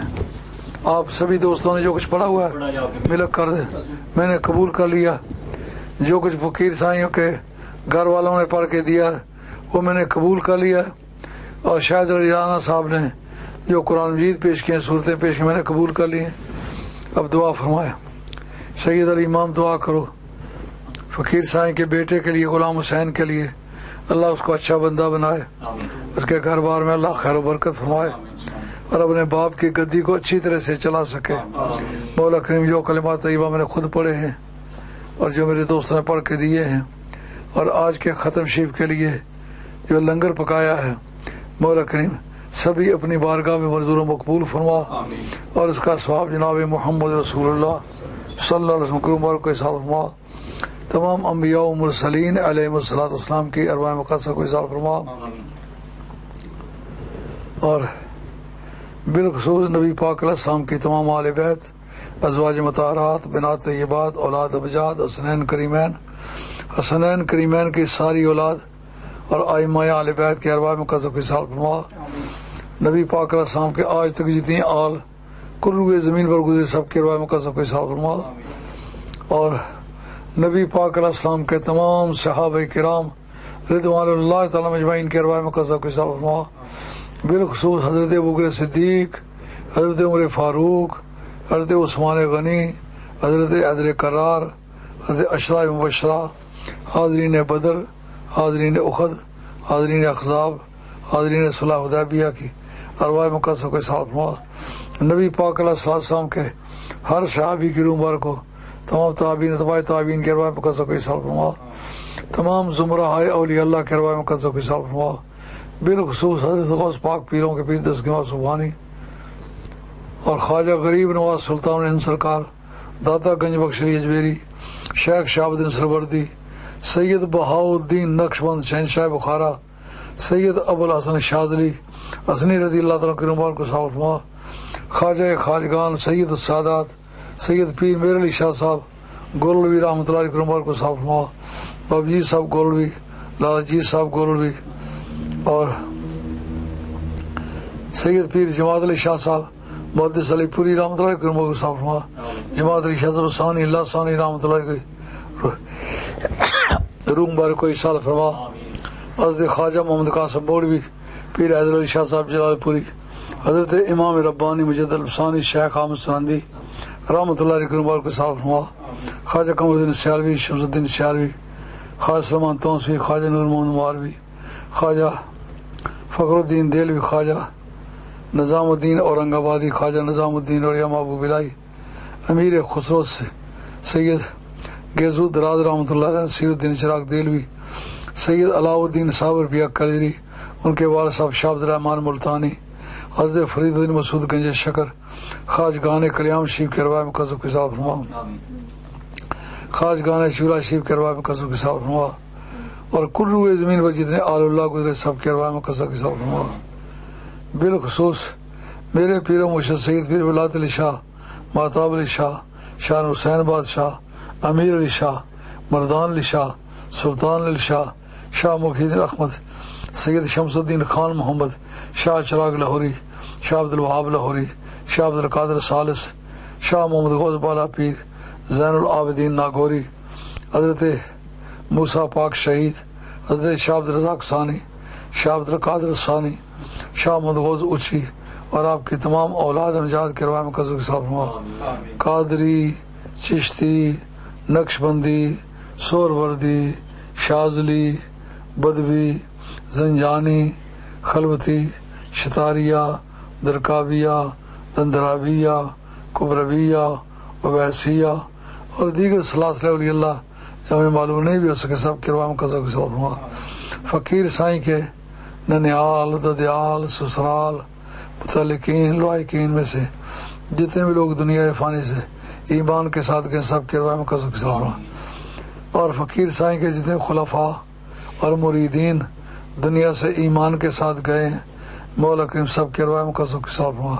آپ سبھی دوستوں نے جو کچھ پڑھا ہوا ہے ملک کر دیں، میں نے قبول کر لیا. جو کچھ فقیر سائیوں کے گھر والوں نے پڑھ کے دیا وہ میں نے قبول کر لیا اور شاہد علی رانا صاحب نے جو قرآن مجید پیش کیے ہیں، صورتیں پیش کی، میں نے قبول کر لی ہیں. اب دعا فرمایا. سید علی امام دعا کرو فقیر سائیں کے بیٹے کے لیے، غلام حسین کے لیے، اللہ اس کو اچھا بندہ بنائے، اس کے گھر بار میں اللہ خیر و برکت فرمائے اور اپنے باپ کی گدی کو اچھی طرح سے چلا سکے. مولا کریم جو کلمات طیبہ میں نے خود پڑھے ہیں اور جو میرے دوست نے پڑھ کے دیے ہیں اور آج کے ختم شریف کے لیے جو لنگر پکایا ہے، مولا کریم سبھی اپنی بارگاہ میں منظور و مقبول فرما اور اس کا ثواب جناب محمد رسول اللہ صلی اللہ علیہ وسلم کو حساب فرما. تمام انبیاء و مرسلین علیہم الصلوۃ والسلام کی ارواح مقدسہ کو حساب فرما اور بالخصوص نبی پاک علیہ السلام کی تمام آل بیت، ازواج مطہرات، بنات طیبات، اولاد ابجاد، حسنین کریمین کی ساری اولاد اور ائمہ آل بیت کے ارواح مقدسہ کو حساب فرما. نبی پاک علیہ السلام کے آج تک جتنی آل کل روئے زمین پر گزرے سب کے ارواح مقدسہ کو حساب فرما اور نبی پاک علیہ السلام کے تمام صحابہ کرام رضوان اللہ تعالیٰ مجمعین کے ارواح مقدسہ کو حساب فرما. بالخصوص حضرت ابوبکر صدیق، حضرت عمر فاروق، حضرت عثمان غنی، حضرت حیدر کرار، حضرت عشرہ مبشرہ، حاضرین بدر، حاضرین احد، حاضرین احزاب، حاضرین صلح حدیبیہ کی ارواح مقدسہ کو حساب فرما. نبی پاک علیہ السلام کے ہر صحابی کی روح مبارک کو، تمام تابعین تبع تابعین کے ارواح مقدسہ کو حساب فرما. تمام زمرہ اولیاء اللہ کے ارواح مقدسہ کو حساب فرما. بالخصوص حضرت غوث پاک پیروں کے پیر دستگیر سبحانی اور خواجہ غریب نواز سلطان ہند سرکار، داتا گنج بخش علی اجمیری، شیخ شہاب الدین سربردی، سید بہاؤالدین نقشبند شہنشاہ بخارا، سید ابوالحسن شاذلی حسنی رضی اللہ تعالیٰ کی نمبر کو حساب فرما. خواجہ خواجگان سید السادات سید پیر میر علی شاہ صاحب گولوی رحمۃ اللہ علیہ عمر کو صاحب فرما، بابجی صاحب گولوی، لالا جی صاحب گولوی، اور سید پیر جماعت علی شاہ صاحب محدث علی پوری رحمۃ اللہ علیہ عمر کو صاحب فرما، جماعت علی شاہ صاحب ثانی اللہ ثانی رحمۃ اللہ علیہ روم بار کو اصال فرما، حضرت خواجہ محمد قاسم مولوی پیر حیدر علی شاہ صاحب جلال پوری، حضرت امام ربانی مجد الفسانی شیخ احمد سنندی رحمۃ اللہ علیہ مبارک کو صاحب فرما، خواجہ قمر الدین سیالوی شمس الدین سیالوی، خواجہ سلمان تونسوی، خواجہ نور محمد ماروی، خواجہ فخر الدین دہلوی، خواجہ نظام الدین اورنگ آبادی، خواجہ نظام الدین اور ابو بلائی، امیر خسرو سید گیزو دراز رحمۃ اللہ علیہ، نصیر الدین چراغ دہلوی، سید علاؤ الدین صابر پیا کلری، ان کے والد صاحب شاہ عبد الرحمان ملتانی، حضرت فرید الدین مسعود گنج شکر، خواجگان کلیام شریف کے روایت میں قصو کی صاحب فرما، خواجگان شورا شریف کے روایت میں قصو کی صاحب فرما، اور کل روئے زمین پر جتنے آل اللہ گزرے سب کے روایت میں قصو کی صاحب فرما۔ بالخصوص میرے پیر و مرشد سید پیر ولایت علی شاہ، مہتاب علی شاہ، شاہ حسین بادشاہ، امیر علی شاہ، مردان علی شاہ، سلطان علی شاہ، شاہ محی الدین احمد، سید شمس الدین خان محمد، شاہ چراغ لاہوری، شاہ عبد الوہاب لاہوری، شاہ عبد القادر ثالث، شاہ محمد غوث بالا پیر، زین العابدین ناگوری، حضرت موسیٰ پاک شہید، حضرت شاہ عبد الرزاق ثانی، شاہ عبد القادر ثانی، شاہ محمد غوث اچھی، اور آپ کی تمام اولاد امجاد کے روایت میں قصو کی صاحب فرما، قادری، چشتی، نقش بندی، سہروردی، شاذلی، بدوی، زنجانی، خلوتی، شتاریہ، درکابیہ، دندرابیہ، کبرویہ، وبیسیہ اور دیگر سلاسل ولی اللہ جو ہمیں معلوم نہیں بھی ہو سکے سب کے روایت میں قصو کی صاحب فرما۔ فقیر سائیں کے ننیال، ددیال، سسرال، متعلقین، لائقین میں سے جتنے بھی لوگ دنیا فانی سے ایمان کے ساتھ گئے سب کے روایت میں قصو کی صاحب فرما، اور فقیر سائیں کے جتنے خلفاء اور مریدین دنیا سے ایمان کے ساتھ گئے ہیں مولا کریم سب کے روایت میں قصو کی صاحب فرما۔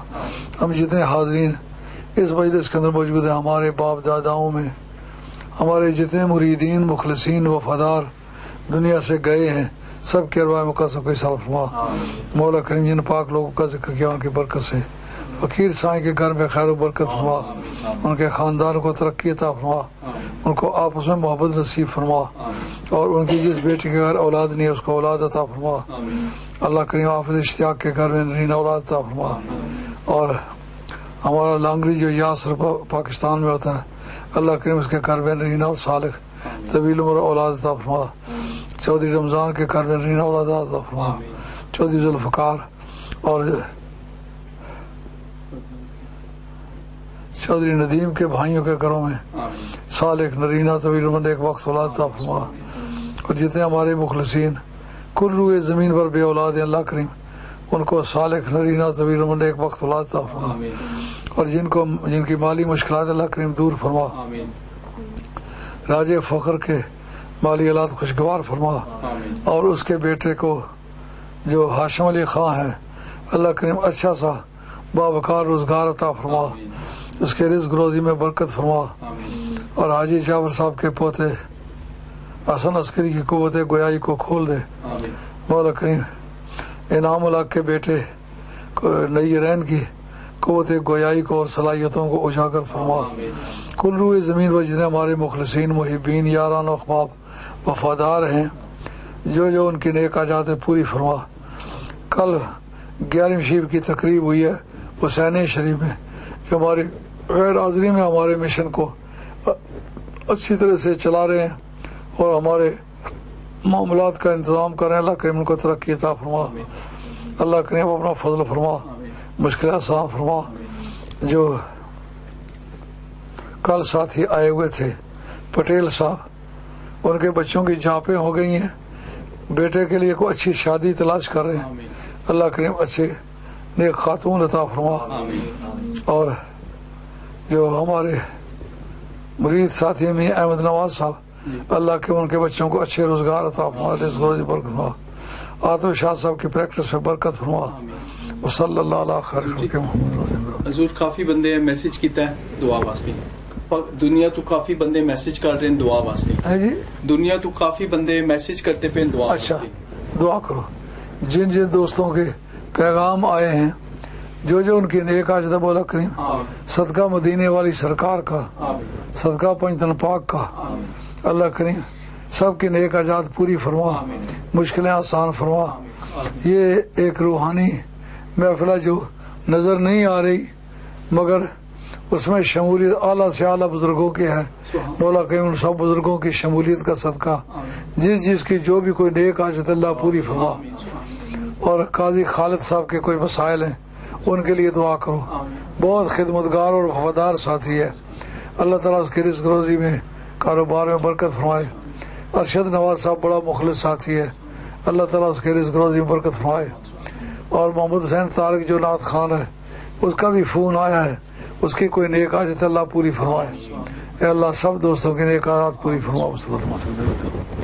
ہم جتنے حاضرین اس مجلس کے اندر موجود ہیں، ہمارے باپ داداؤں میں ہمارے جتنے مریدین مخلصین وفادار دنیا سے گئے ہیں سب کے روایت میں قصو کی صاحب فرما۔ مولا کریم جن پاک لوگوں کا ذکر کیا ان کی برکت سے فقیر سائیں کے گھر میں خیر و برکت فرما، ان کے خاندان کو ترقی عطا فرما، ان کو آپس میں محبت نصیب فرما، اور ان کی جس بیٹی کے گھر اولاد نہیں ہے اس کو اولاد عطا فرما۔ اللہ کریم حافظ اشتیاق کے گھر میں نرین اولاد عطا فرما، اور ہمارا لانگری جو یاسر پاکستان میں ہوتا ہے اللہ کریم اس کے گھر میں نرین اور صالح طویل عمر اولاد عطا فرما۔ چودھری رمضان کے گھر میں نرین اولاد عطا فرما، چودھری ذوالفقار اور چودھری ندیم کے بھائیوں کے گھروں میں صالح نرینہ طویل عمر ایک وقت اولاد عطا فرما، اور جتنے ہمارے مخلصین کل روئے زمین پر بے اولاد ہیں اللہ کریم ان کو صالح نرینہ طویل عمر ایک وقت اولاد عطا فرما، اور جن کی مالی مشکلات اللہ کریم دور فرما، راجے فخر کے مالی حالات خوشگوار فرما، اور اس کے بیٹے کو جو ہاشم علی خان ہے اللہ کریم اچھا سا باوقار روزگار عطا فرما، اس کے رزق روزی میں برکت فرما، اور حاجی جعفر صاحب کے پوتے حسن عسکری کی قوت گویائی کو کھول دے مولا کریم، انعام الحق کے بیٹے نیرین کی قوت گویائی کو اور صلاحیتوں کو اجاگر فرما، کل روئے زمین پر جتنے ہمارے مخلصین محبین یاران و احباب وفادار ہیں جو ان کی نیک حاجات پوری فرما۔ کل 11ویں شریف کی تقریب ہوئی ہے حسین شریف میں جو ہماری غیر حاضری میں ہمارے مشن کو اچھی طرح سے چلا رہے ہیں اور ہمارے معاملات کا انتظام کر رہے ہیں، اللہ کریم ان کو ترقی عطا فرما، اللہ کریم اپنا فضل فرما، مشکل آسان فرما۔ جو کل ساتھی آئے ہوئے تھے پٹیل صاحب ان کے بچوں کی جانپیں ہو گئی ہیں، بیٹے کے لیے کوئی اچھی شادی تلاش کر رہے ہیں، اللہ کریم اچھے نیک خاتون عطا فرما، اور جو ہمارے مرید ساتھی میں احمد نواز صاحب اللہ کے ان کے بچوں کو اچھے روزگار عطا فرما، رزق روزی برکت فرما، عاطف شاہ صاحب کی پریکٹس پہ برکت فرما، وصلی اللہ علیہ خیر خلق محمد۔ حضور کافی بندے میسج کیتا ہے دعا واسطے دنیا تو کافی بندے میسج کر رہے ہیں دعا واسطے جی دنیا تو کافی بندے میسج کرتے پہ دعا اچھا واسطے دعا کرو جن جن دوستوں کے پیغام آئے ہیں جو جو ان کی نیک آج مولا کریم صدقہ مدینے والی سرکار کا صدقہ پنجتن پاک کا اللہ کریم سب کی نیک آجات پوری فرما مشکلیں آسان فرما یہ ایک روحانی محفلہ جو نظر نہیں آ رہی مگر اس میں شمولیت اعلیٰ سے اعلیٰ بزرگوں کی ہے مولا کریم ان سب بزرگوں کی شمولیت کا صدقہ جس کی جو بھی کوئی نیک حاجت اللہ پوری فرما اور قاضی خالد صاحب کے کوئی مسائل ہیں ان کے لیے دعا کرو بہت خدمتگار اور وفادار ساتھی ہے اللہ تعالیٰ اس کی رزق روزی میں کاروبار میں برکت فرمائے ارشد نواز صاحب بڑا مخلص ساتھی ہے اللہ تعالیٰ اس کے رزق روزی میں برکت فرمائے اور محمد حسین طارق جو نعت خان ہے اس کا بھی فون آیا ہے اس کی کوئی نیک حاجت اللہ پوری فرمائے اے اللہ سب دوستوں کی نیک حاجات پوری فرما